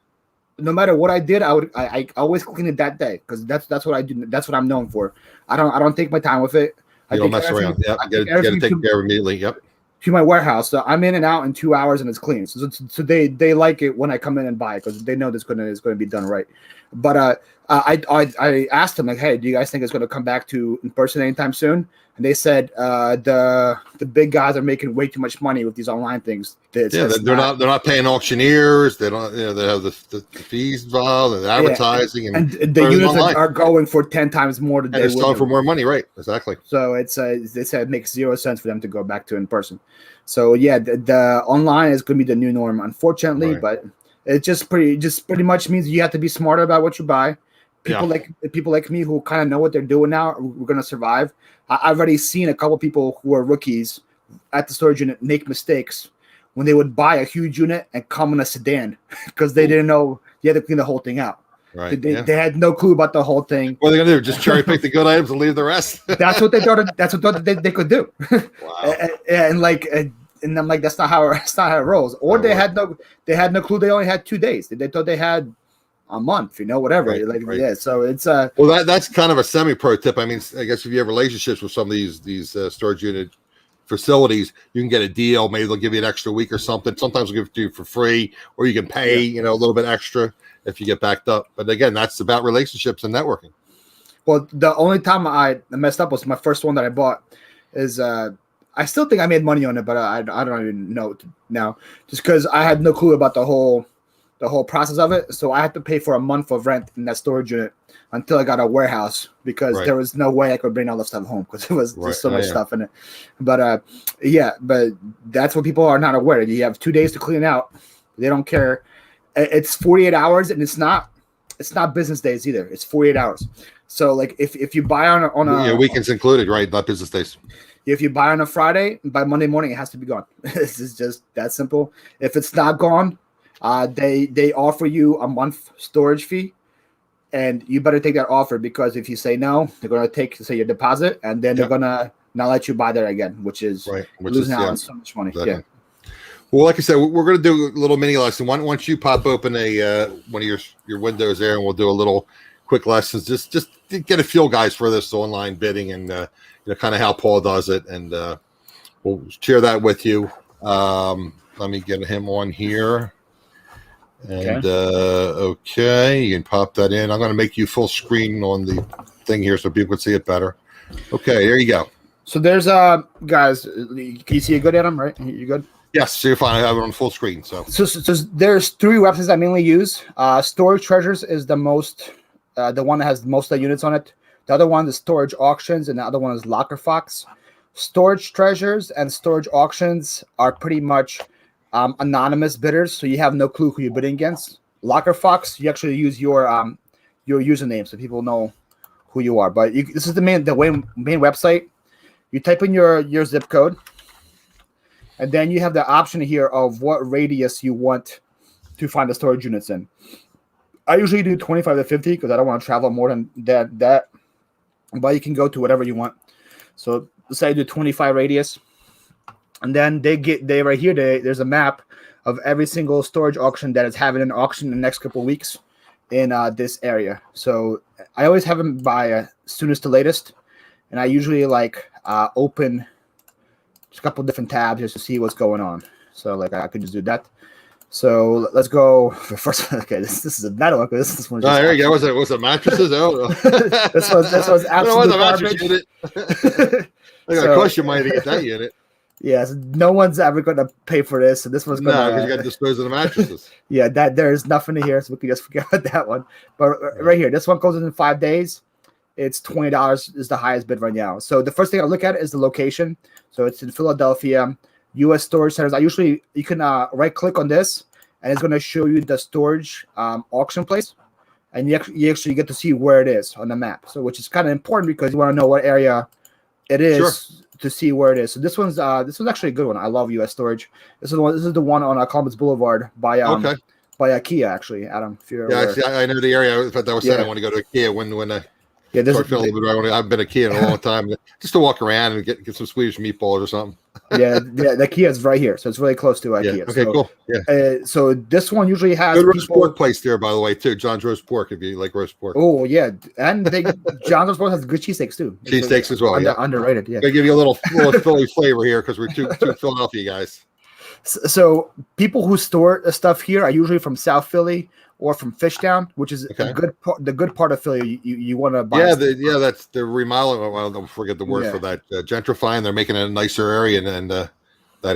No matter what I did, I always clean it that day, because that's what I do. That's what I'm known for. I don't take my time with it. You don't mess around. Yep, you got to take care of immediately. Yep. To my warehouse, so I'm in and out in 2 hours, and it's clean. So they like it when I come in and buy it, because they know it's going to be done right. But I asked them, like, "Hey, do you guys think it's going to come back to in person anytime soon?" And they said the big guys are making way too much money with these online things. They're not paying auctioneers. They don't. They have the fees involved and the advertising, and the units are going for 10 times more than they're selling for more money. Right? Exactly. So they said it makes 0 sense for them to go back to in person. So yeah, the online is going to be the new norm, unfortunately. Right. But it just pretty much means you have to be smarter about what you buy. People like me who kind of know what they're doing now, we're going to survive. I've already seen a couple people who are rookies at the storage unit make mistakes when they would buy a huge unit and come in a sedan, because they didn't know you had to clean the whole thing out. Right. They had no clue about the whole thing. What are they going to do? Just cherry pick the good items and leave the rest? That's what they thought. That's what they could do. Wow. And I'm like, that's not how it rolls. Or they had no clue. They only had 2 days. They thought they had a month, whatever. Right. Yeah. So it's well, that's kind of a semi-pro tip. I mean, I guess if you have relationships with some of these storage unit facilities, you can get a deal. Maybe they'll give you an extra week or something. Sometimes they'll give it to you for free, or you can pay, a little bit extra if you get backed up. But again, that's about relationships and networking. Well, the only time I messed up was my first one that I bought. Is I still think I made money on it, but I don't even know now, just because I had no clue about the whole process of it. So I had to pay for a month of rent in that storage unit until I got a warehouse, because there was no way I could bring all the stuff home, because it was just so much stuff in it. But but that's what people are not aware. You have 2 days to clean out. They don't care. It's 48 hours, and it's not business days either. It's 48 hours. So like if you buy on a weekends included, right? Not business days. If you buy on a Friday, by Monday morning it has to be gone. This is just that simple. If it's not gone, they offer you a month storage fee, and you better take that offer, because if you say no, they're gonna take your deposit, and then they're gonna not let you buy there again, which is losing out on so much money. Exactly. Yeah. Well, like I said, we're going to do a little mini lesson. Once you pop open one of your windows there, and we'll do a little quick lessons, just to get a feel, guys, for this online bidding, and kind of how Paul does it, and we'll share that with you. Let me get him on here, and okay, you can pop that in. I'm going to make you full screen on the thing here so people can see it better. Okay, there you go. So there's guys, can you see it good, Adam? Right, you good? Yes, so you're fine. I have it on full screen. So there's 3 websites I mainly use. Storage Treasures is the one that has most of the units on it. The other one is Storage Auctions, and the other one is Locker Fox. Storage Treasures and Storage Auctions are pretty much anonymous bidders, so you have no clue who you're bidding against. Locker Fox, you actually use your username, so people know who you are. But this is the main website. You type in your zip code. And then you have the option here of what radius you want to find the storage units in. I usually do 25 to 50 because I don't want to travel more than that. But you can go to whatever you want. So let's say I do 25 radius. And then there's a map of every single storage auction that is having an auction in the next couple of weeks in this area. So I always have them by soonest to latest. And I usually open a couple different tabs just to see what's going on. So I could just do that. So let's go first. Okay, this is a metal. This one. There you go. Was it mattresses? Oh, this was absolute garbage. I got to cost you money to get that unit. Yes, no one's ever going to pay for this. So this one's going because you got to dispose of the mattresses. Yeah, there's nothing in here, so we can just forget about that one. But right here, this one goes in 5 days. It's $20 is the highest bid right now. So the first thing I look at is the location. So it's in Philadelphia, U.S. storage centers. You can right click on this, and it's going to show you the storage auction place, and you actually get to see where it is on the map. So which is kind of important because you want to know what area it is to see where it is. So this one's actually a good one. I love U.S. storage. This is the one on Columbus Boulevard by IKEA, actually, Adam. If you're aware. Actually, I know the area. That was saying I want to go to IKEA when I've been a kid in a long time, just to walk around and get some Swedish meatballs or something. The Kia is right here, so it's really close to IKEA. Yeah. Okay, cool. Yeah. So this one usually has good roast pork place there, by the way, too. John's Roast Pork, if you like roast pork. Oh yeah, and John's Roast Pork has good cheesesteaks too. Cheesesteaks as well. Underrated. Yeah. They give you a little Philly flavor here because we're two Philadelphia guys. So people who store stuff here are usually from South Philly or from Fishtown, which is the good part of Philly. You want to buy. That's the remodeling. I don't forget the word for that. Gentrifying. They're making it a nicer area and that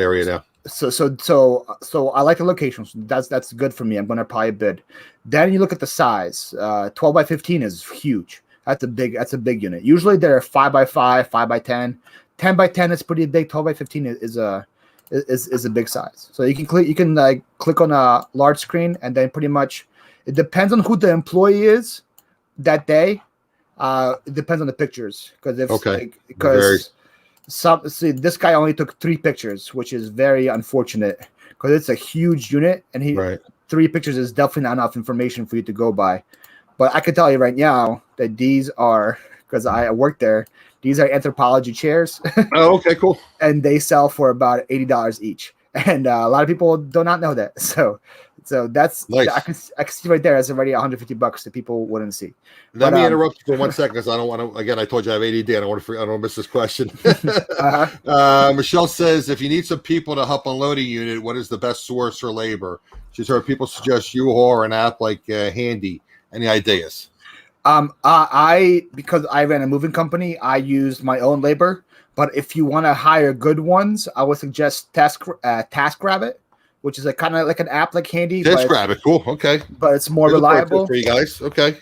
area now. So I like the location. That's good for me. I'm going to probably bid. Then you look at the size. 12 by 15 is huge. That's a big unit. Usually they're 5 by 5, 5 by 10, 10 by 10 is pretty big. 12 by 15 is a big size. So you can click on a large screen, and then pretty much it depends on who the employee is that day. It depends on the pictures because this guy only took 3 pictures, which is very unfortunate because it's a huge unit, and 3 pictures is definitely not enough information for you to go by. But I can tell you right now that these are, because I work there, these are anthropology chairs. Oh, okay, cool. And they sell for about $80 each. And a lot of people do not know that. So that's nice. I can see right there. That's already $150 that people wouldn't see. Let me interrupt you for 1 second because I don't want to. Again, I told you I have ADD. I don't want to miss this question. Michelle says, if you need some people to help unload a unit, what is the best source for labor? She's heard people suggest U-Haul or an app like Handy. Any ideas? Because I ran a moving company, I used my own labor, But if you want to hire good ones, I would suggest TaskRabbit, which is a kind of like an app like Handy. TaskRabbit, cool. Okay. But it's more reliable for you guys. Okay.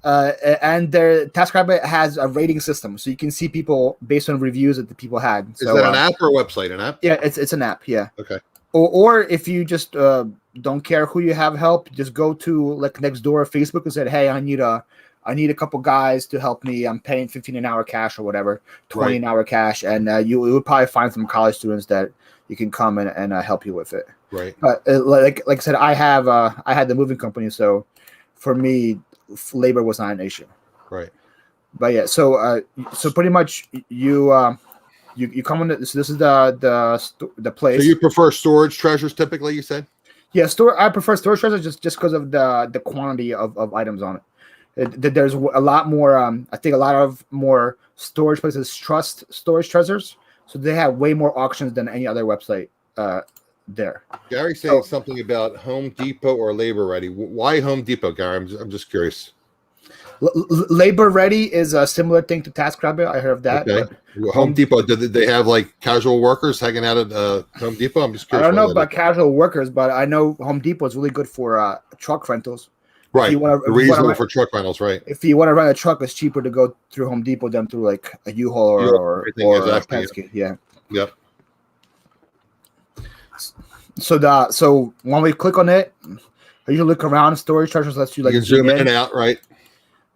And their TaskRabbit has a rating system, so you can see people based on reviews that the people had. So, is that an app or a website? An app? Yeah, it's an app. Yeah. Okay. Or if you just don't care who you have help, just go to like Nextdoor or Facebook and said, "Hey, I need a couple guys to help me. I'm paying $15 an hour cash or whatever, $20 an hour cash," and you would probably find some college students that you can come and help you with it. Right. But like I said, I had the moving company, so for me, labor was not an issue. Right. But yeah, so pretty much you come in. So this is the place. So you prefer storage treasures typically? You said. Yeah, I prefer storage treasures just because of the quantity of items on it. There's a lot more. I think a lot of more storage places trust storage treasures, so they have way more auctions than any other website there. Gary saying something about Home Depot or Labor Ready. Why Home Depot, Gary? I'm just curious. Labor Ready is a similar thing to TaskRabbit. I heard of that. Okay. Home Depot, do they have like casual workers hanging out at Home Depot? I'm just curious. I don't know about casual workers, but I know Home Depot is really good for truck rentals. Right. Reasonable for truck rentals, right? If you want to rent a truck, it's cheaper to go through Home Depot than through like a U-Haul or exactly. Penske. Yeah. Yep. So when we click on it, I usually look around. Storage treasures lets you like you can zoom in and out, right?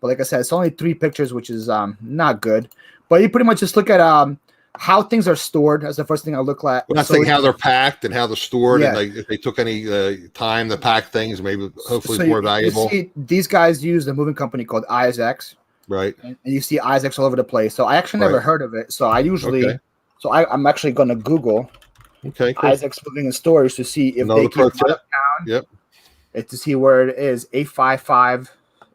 But like I said, it's only 3 pictures, which is not good. But you pretty much just look at how things are stored. That's the first thing I look at. Well, that's like how they're packed and how they're stored, and like if they took any time to pack things, maybe hopefully it's more valuable. You see, these guys use a moving company called ISX, right? And you see ISX all over the place. So I actually never heard of it. So I usually, I'm actually going to Google ISX moving and storage to see if they keep out of town. Yep. To see where it is. 855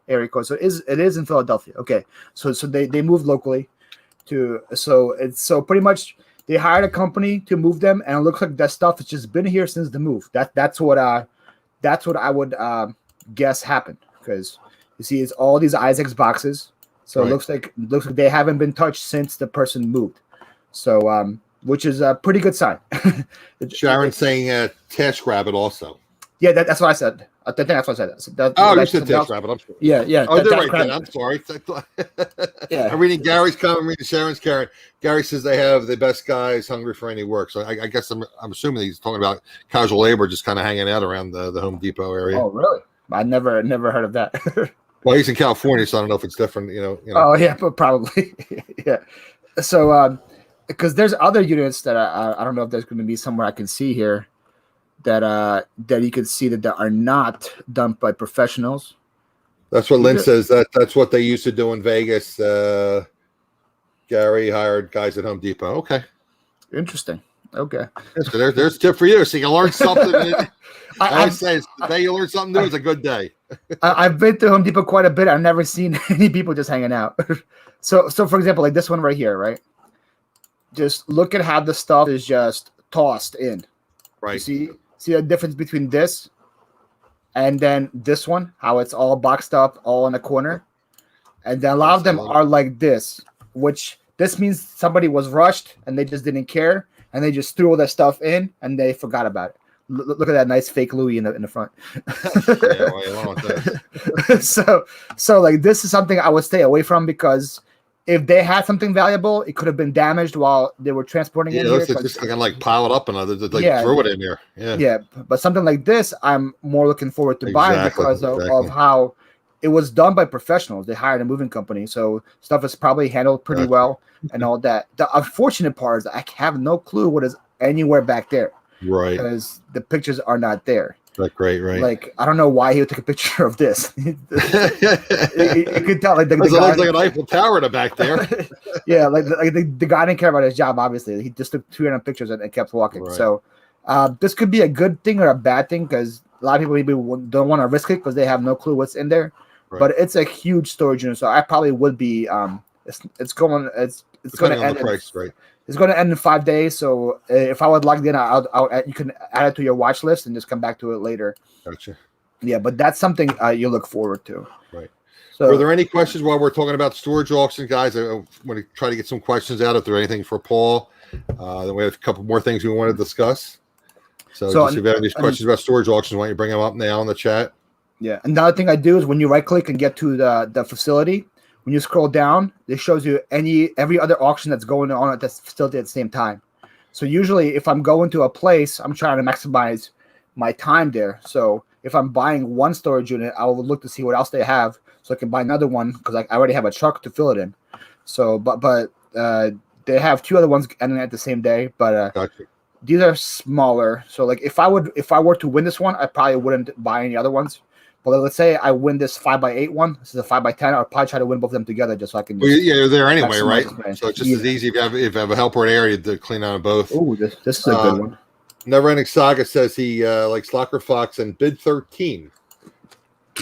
area code. So it is in Philadelphia. Okay. So they moved locally so pretty much they hired a company to move them, and it looks like that stuff has just been here since the move. That's what I would guess happened, because you see it's all these ISX boxes. So it looks like they haven't been touched since the person moved. So which is a pretty good sign. Sharon's saying TaskRabbit also. Yeah, that's what I said. I think that's what I said. You said TaskRabbit. I'm sorry. Yeah. Oh, they're right then. I'm sorry. Yeah. I'm reading Gary's comment. I'm reading Sharon's. Gary says they have the best guys hungry for any work. So I guess I'm assuming he's talking about casual labor, just kind of hanging out around the Home Depot area. Oh, really? I never heard of that. Well, he's in California, so I don't know if it's different. You know. Oh yeah, but probably. Yeah. So because there's other units that I don't know if there's going to be somewhere I can see here that you can see that are not done by professionals. That's what Lynn says. That's what they used to do in Vegas. Gary hired guys at Home Depot. Okay. Interesting. Okay. So there's a tip for you. So you can learn something. I say the day you learn something new is a good day. I've been to Home Depot quite a bit. I've never seen any people just hanging out. So for example, like this one right here, right? Just look at how the stuff is just tossed in. Right. You see the difference between this and then this one, how it's all boxed up, all in a corner. And then a lot of them are like this, which this means somebody was rushed and they just didn't care, and they just threw all that stuff in and they forgot about it. Look at that nice fake Louis in the front. Yeah, well, you want that. So like this is something I would stay away from, because if they had something valuable, it could have been damaged while they were transporting it. Yeah, it's just kind of like pile it up and throw it in there. Yeah, but something like this, I'm more looking forward to buying because of how it was done by professionals. They hired a moving company, so stuff is probably handled pretty well and all that. The unfortunate part is I have no clue what is anywhere back there. Right. Because the pictures are not there. That's great, right? Like, I don't know why he would take a picture of this. You could tell, like, the guy looks like an Eiffel Tower in the back there. Yeah, like the guy didn't care about his job. Obviously, he just took 200 pictures and kept walking. Right. So, this could be a good thing or a bad thing, because a lot of people maybe don't want to risk it because they have no clue what's in there. Right. But it's a huge storage unit, so I probably would be. It's going to end. Price, right? It's going to end in 5 days. So if I would like it, you can add it to your watch list and just come back to it later. Gotcha. Yeah, but that's something you look forward to. Right. Were there any questions while we're talking about storage auction, guys? I want to try to get some questions out if there anything for Paul. Then we have a couple more things we want to discuss. So just if you have any questions about storage auctions, why don't you bring them up now in the chat? Yeah. Another thing I do is when you right click and get to the facility, when you scroll down, it shows you every other auction that's going on at this facility at the same time. So usually if I'm going to a place, I'm trying to maximize my time there. So if I'm buying one storage unit, I will look to see what else they have so I can buy another one because I already have a truck to fill it in. So, but they have two other ones ending at the same day, but Gotcha. These are smaller. So like if I were to win this one, I probably wouldn't buy any other ones. But let's say I win this 5x8 one. This is a 5x10. I'll probably try to win both of them together just so I can. Well, yeah, you're there anyway, right? So it's just as easy if you have a helper area to clean out of both. Oh, this is a good one. Never Ending Saga says he likes Locker Fox and Bid 13.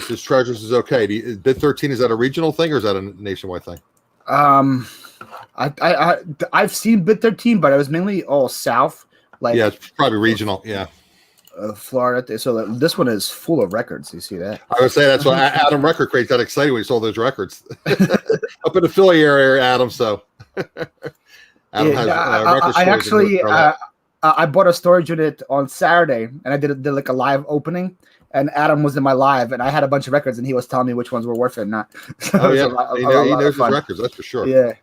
His treasures is okay. Bid 13, is that a regional thing or is that a nationwide thing? I've seen Bid 13, but it was mainly all south. Like yeah, it's probably regional. Yeah. Florida. So this one is full of records. You see that? I would say that's why Adam Record Crate's got excited when he saw those records up in the Philly area, Adam. So Adam has record stores. I bought a storage unit on Saturday, and I did like a live opening. And Adam was in my live, and I had a bunch of records, and he was telling me which ones were worth it and not. So oh yeah, he knows his records. That's for sure. Yeah.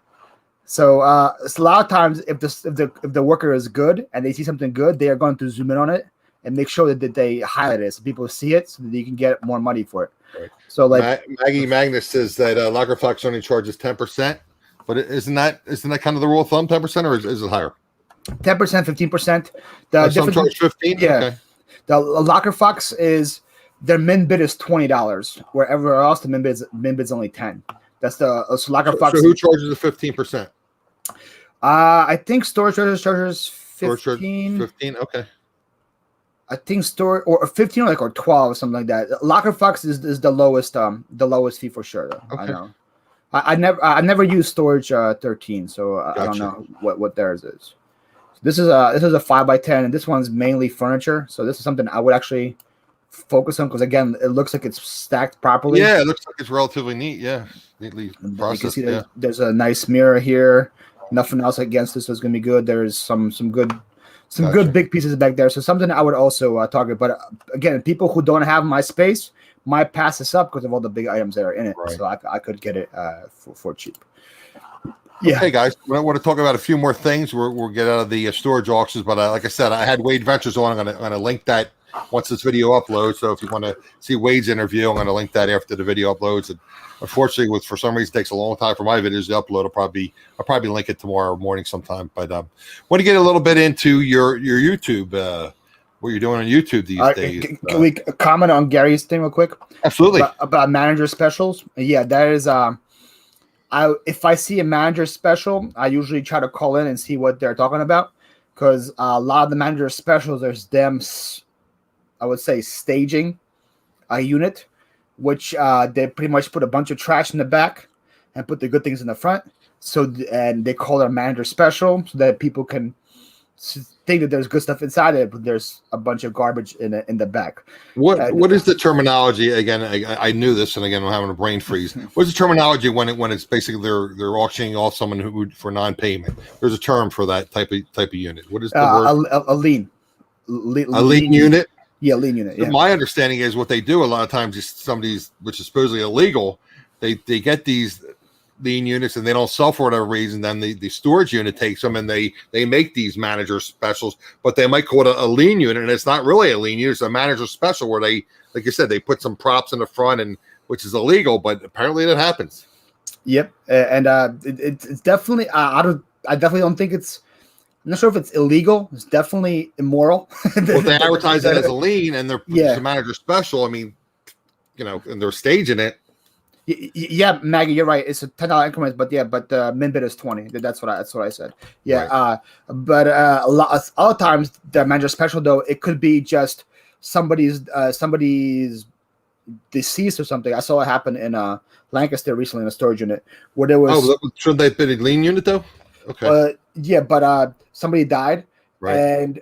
So it's a lot of times, if the worker is good and they see something good, they are going to zoom in on it and make sure that they highlight it so people see it, so that you can get more money for it. Right. So like Maggie Magnus says that Locker Fox only charges 10%, but isn't that kind of the rule of thumb, 10%, or is it higher? 10%, 15%. Some charge 15. Yeah. Okay. The Locker Fox is their min bid is $20. Wherever else the min bid's only 10. That's the Locker Fox. So who charges the 15%? I think Storage Treasures charges 15. 15. Okay. I think or 15 or 12 or something like that. Locker Fox is the lowest fee for sure. Though. Okay. I know. I never used Storage 13, so gotcha. I don't know what theirs is. This is a 5x10, and this one's mainly furniture. So this is something I would actually focus on because again, it looks like it's stacked properly. Yeah, it looks like it's relatively neat. Yeah, neatly processed. You can see there's a nice mirror here. Nothing else against this, so it's gonna be good. There's some good good big pieces back there. So something I would also target. But again, people who don't have my space might pass this up because of all the big items that are in it. Right. So I could get it for cheap. Yeah. Hey guys, I want to talk about a few more things. We'll get out of the storage auctions, but like I said, I had Wade Ventures on. I'm gonna link that once this video uploads. So if you want to see Wade's interview, I'm gonna link that after the video uploads. And unfortunately, for some reason, it takes a long time for my videos to upload. I'll probably link it tomorrow morning sometime. But want to get a little bit into your YouTube, what you're doing on YouTube these days. Can we comment on Gary's thing real quick? Absolutely. About manager specials. Yeah, that is. If I see a manager special, I usually try to call in and see what they're talking about because a lot of the manager specials, there's them, I would say, staging a unit, which they pretty much put a bunch of trash in the back and put the good things in the front. So and they call it a manager special so that people can think that there's good stuff inside it, but there's a bunch of garbage in the back. What is the terminology again? I knew this, and again, I'm having a brain freeze. What's the terminology when it's basically they're auctioning off someone who for non-payment? There's a term for that type of unit. What is the word? A lien. A lien unit. Yeah, lien unit. Yeah. My understanding is what they do a lot of times is somebody's, which is supposedly illegal, they get these lien units and they don't sell for whatever reason. Then the storage unit takes them and they make these manager specials, but they might call it a lien unit, and it's not really a lien unit. It's a manager special where they, like you said, they put some props in the front, and which is illegal, but apparently that happens. Yep, and it's definitely I definitely don't think it's. I'm not sure if it's illegal. It's definitely immoral. Well, they advertise it as a lien, and it's a manager special. I mean, and they're staging it. Yeah, Maggie, you're right. It's a $10 increment, but the min bid is 20. That's what I said. Yeah, right. But a lot of times the manager special though, it could be just somebody's deceased or something. I saw it happen in Lancaster recently in a storage unit where there was. Oh, should they bid a lien unit though? Okay. Yeah, but somebody died, right, and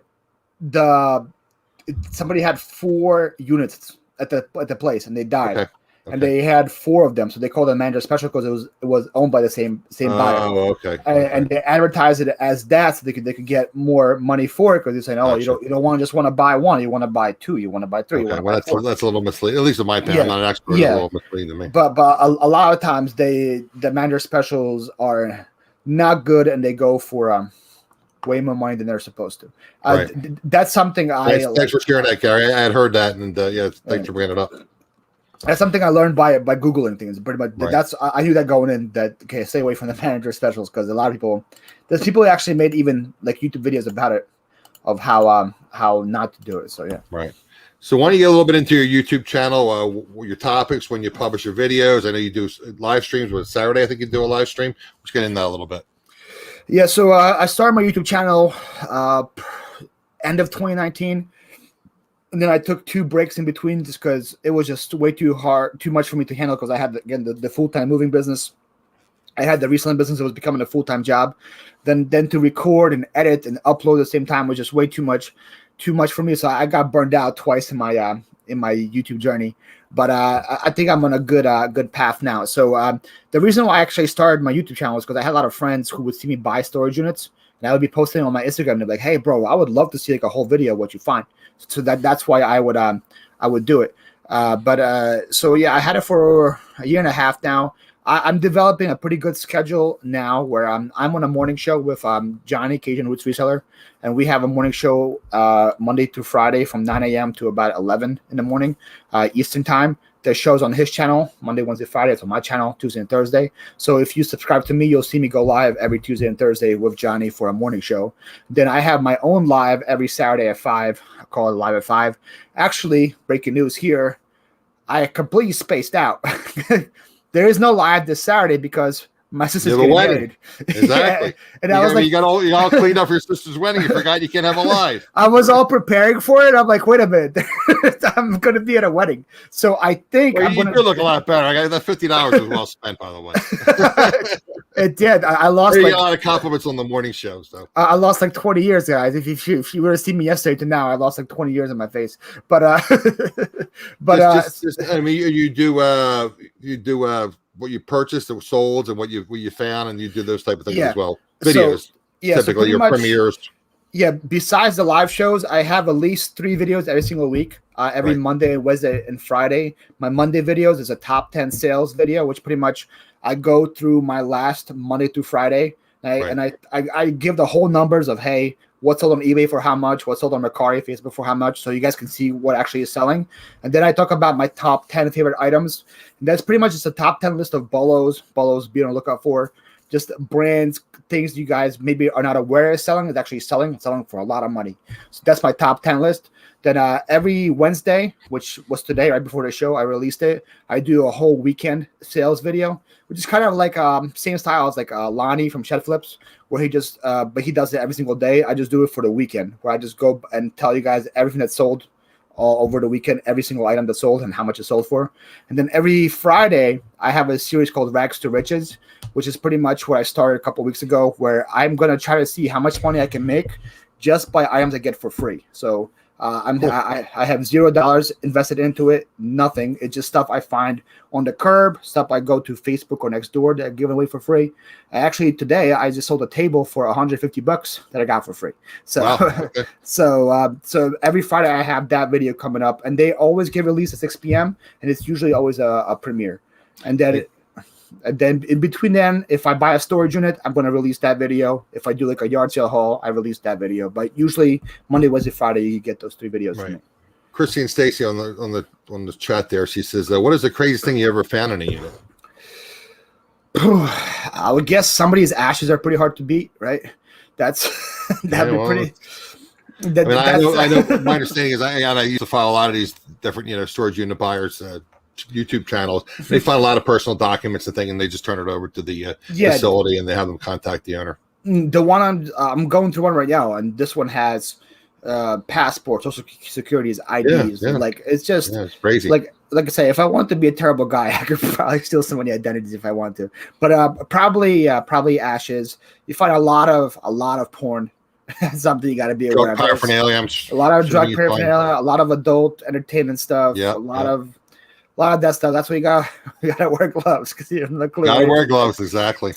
somebody had 4 units at the place, and they died. Okay. and they had 4 of them, so they called it manager special because it was owned by the same buyer. Oh, okay. And they advertised it as that so they could get more money for it because they're saying, oh, Gotcha. you don't just want to buy 1, you want to buy 2, you want to buy 3. Okay. Well, that's a little misleading. At least in my opinion, I'm not an expert. It's a little misleading to me. But a lot of times the manager specials are not good, and they go for way more money than they're supposed to. Right. That's something Thanks for sharing that, Gary. I had heard that, and thanks for bringing it up. That's something I learned by Googling things. Pretty much, right. I knew that going in. That okay, stay away from the manager specials because a lot of there's people who actually made even like YouTube videos about it, of how not to do it. So yeah. Right. So why don't you get a little bit into your YouTube channel, your topics when you publish your videos? I know you do live streams. With Saturday, I think you do a live stream. Let's get into that a little bit. Yeah. So I started my YouTube channel end of 2019. And then I took 2 breaks in between just because it was just way too much for me to handle because I had, again, the full-time moving business. I had the reselling business that was becoming a full-time job. Then to record and edit and upload at the same time was just way too much for me. So I got burned out twice in my YouTube journey. But I think I'm on a good path now. So the reason why I actually started my YouTube channel was because I had a lot of friends who would see me buy storage units. And I would be posting on my Instagram and they'd be like, hey, bro, I would love to see like a whole video of what you find. So that's why I would do it. So yeah, I had it for a year and a half now. I'm developing a pretty good schedule now where I'm on a morning show with Johnny, Kajun Reseller, and we have a morning show Monday through Friday from 9 a.m. to about 11 in the morning Eastern time. The show's on his channel, Monday, Wednesday, Friday. It's on my channel, Tuesday and Thursday. So if you subscribe to me, you'll see me go live every Tuesday and Thursday with Johnny for a morning show. Then I have my own live every Saturday at 5. I call it Live at 5. Actually, breaking news here, I completely spaced out. There is no live this Saturday because my sister's getting married. Exactly. Yeah. And I was like, you all cleaned up for your sister's wedding. You forgot you can't have a live. I was all preparing for it. I'm like, wait a minute, I'm going to be at a wedding. So I think you look a lot better. I got that $50 was well spent, by the way. It did. I lost a lot of compliments on the morning shows, though. I lost like 20 years, guys. If you were to see me yesterday to now, I lost like 20 years in my face. But I mean, you do what you purchased or sold and what you found, and you do those type of things as well. Videos, typically your premieres. Yeah, besides the live shows, I have at least 3 videos every single week. Every Monday, Wednesday, and Friday. My Monday videos is a top 10 sales video, which pretty much I go through my last Monday through Friday, and I give the whole numbers of, hey, what's sold on eBay for how much, what's sold on Mercari, Facebook for how much, so you guys can see what actually is selling. And then I talk about my top 10 favorite items. And that's pretty much just a top 10 list of bolos be on the lookout for. Just brands, things you guys maybe are not aware is selling. It's actually selling for a lot of money. So that's my top 10 list. Then every Wednesday, which was today, right before the show, I released it. I do a whole weekend sales video, which is kind of like same style as like Lonnie from Shed Flips, where he just, but he does it every single day. I just do it for the weekend, where I just go and tell you guys everything that's sold all over the weekend, every single item that's sold and how much it's sold for. And then every Friday, I have a series called Rags to Riches, which is pretty much what I started a couple weeks ago, where I'm going to try to see how much money I can make just by items I get for free. So I have $0 invested into it, nothing. It's just stuff I find on the curb, stuff I go to Facebook or Nextdoor that I give away for free. Actually, today I just sold a table for $150 that I got for free. So, wow. So every Friday I have that video coming up, and they always get released at 6 p.m. and it's usually always a premiere. And then in between then, if I buy a storage unit, I'm going to release that video. If I do like a yard sale haul, I release that video. But usually Monday, Wednesday, Friday, you get those 3 videos from me. Christine Stacy on the chat there, she says, what is the craziest thing you ever found in a unit? I would guess somebody's ashes are pretty hard to beat, right? That'd be pretty. I know. My understanding is I used to follow a lot of these different storage unit buyers. YouTube channels. They find a lot of personal documents and things, and they just turn it over to the facility, and they have them contact the owner. The one I'm going through one right now, and this one has passports, social securities, IDs. Like it's just it's crazy. Like I say, if I want to be a terrible guy, I could probably steal so many identities if I want to. But probably ashes. You find a lot of porn. That's something you got to be aware of. Paraphernalia. A lot of drug paraphernalia, a lot of adult entertainment stuff. Yeah, a lot of lot of that stuff. That's why you gotta wear gloves because you have no clue. Gotta wear gloves, exactly.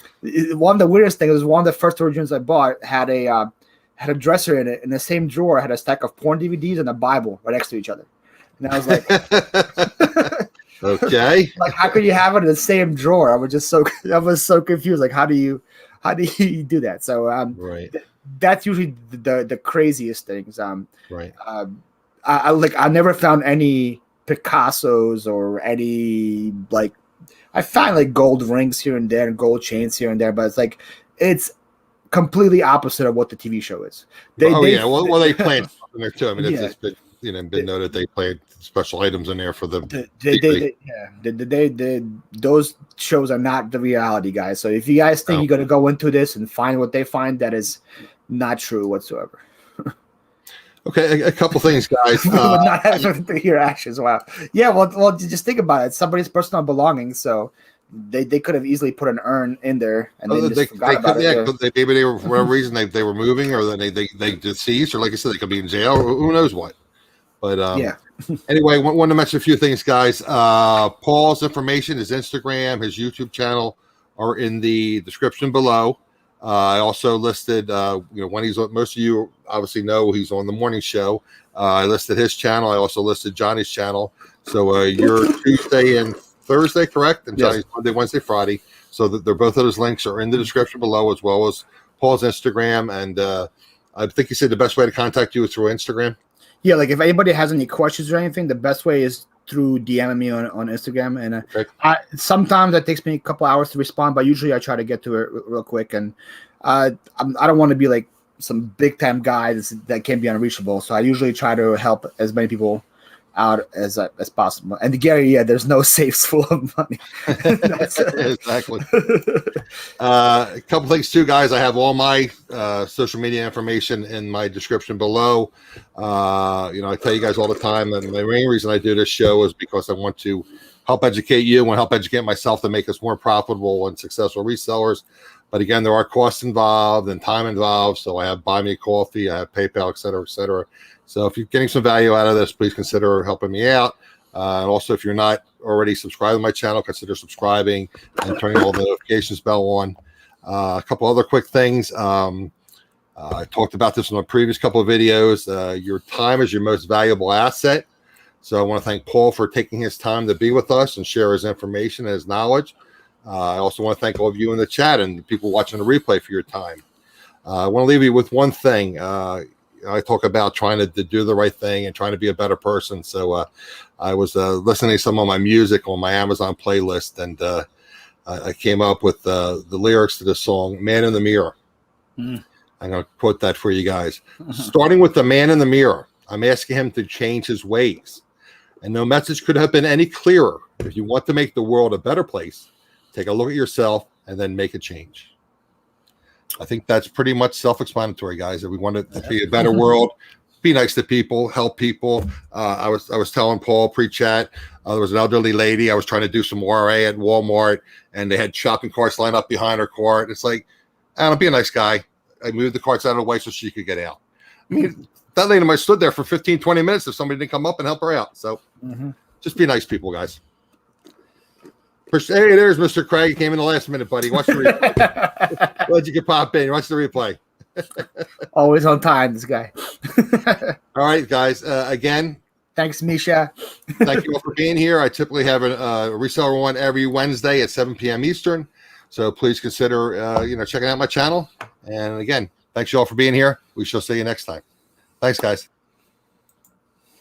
One of the weirdest things was one of the first storage units I bought had a dresser in it. In the same drawer, had a stack of porn DVDs and a Bible right next to each other. And I was like, okay, like how could you have it in the same drawer? I was so confused. Like how do you do that? So right. That's usually the craziest things. Right. I never found any Picassos or any like I find like gold rings here and there and gold chains here and there, but it's completely opposite of what the TV show is. They plant in there too. I mean, it's been noted they played special items in there for the. Those shows are not the reality, guys. So if you guys think you're gonna go into this and find what they find, that is not true whatsoever. Okay, a couple things, guys. Not having to hear actions. Wow. Yeah. Well, just think about it. It's somebody's personal belongings, so they could have easily put an urn in there and they forgot about it. Yeah, maybe they were for whatever reason they were moving, or then they deceased, or like I said, they could be in jail, or who knows what. But anyway, want to mention a few things, guys. Paul's information, his Instagram, his YouTube are in the description below. I also listed, when he's on, most of you obviously know he's on the morning show. I listed his channel. I also listed Johnny's channel. So you're Tuesday and Thursday, correct? And Johnny's Monday, Wednesday, Friday. So they're both of those links are in the description below, as well as Paul's Instagram. And I think he said the best way to contact you is through Instagram. Yeah, like if anybody has any questions or anything, the best way is through DMing me on Instagram. And sometimes it takes me a couple hours to respond, but usually I try to get to it real quick. And I don't want to be like some big time guy that can be unreachable. So I usually try to help as many people out as possible. And Gary, there's no safes full of money. Exactly. A couple things too, guys. I have all my social media information in my description below. I tell you guys all the time, and the main reason I do this show is because I want to help educate you, and help educate myself to make us more profitable and successful resellers. But again, there are costs involved and time involved. So I have Buy Me a Coffee, I have PayPal, et cetera, et cetera. So if you're getting some value out of this, please consider helping me out. And also, if you're not already subscribed to my channel, consider subscribing and turning all the notifications bell on. A couple other quick things. I talked about this in a previous couple of videos. Your time is your most valuable asset. So I want to thank Paul for taking his time to be with us and share his information and his knowledge. I also want to thank all of you in the chat and the people watching the replay for your time. I want to leave you with one thing. I talk about trying to do the right thing and trying to be a better person. So I was listening to some of my music on my Amazon playlist, and I came up with the lyrics to the song "Man in the Mirror." I'm going to quote that for you guys. Starting with the man in the mirror, I'm asking him to change his ways. And no message could have been any clearer. If you want to make the world a better place, take a look at yourself and then make a change. I think that's pretty much self-explanatory, guys. If we want it to be a better world, be nice to people, help people. I was telling Paul pre-chat, there was an elderly lady. I was trying to do some RA at Walmart, and they had shopping carts lined up behind her cart. It's like, I don't be a nice guy. I moved the carts out of the way so she could get out. I mean, that lady might have stood there for 15, 20 minutes if somebody didn't come up and help her out. So just be nice people, guys. Hey, there's Mr. Craig. He came in the last minute, buddy. Watch the replay. Glad you could pop in. Watch the replay. Always on time, this guy. All right, guys. Again, thanks, Misha. Thank you all for being here. I typically have a reseller one every Wednesday at 7 p.m. Eastern. So please consider, checking out my channel. And again, thanks you all for being here. We shall see you next time. Thanks, guys.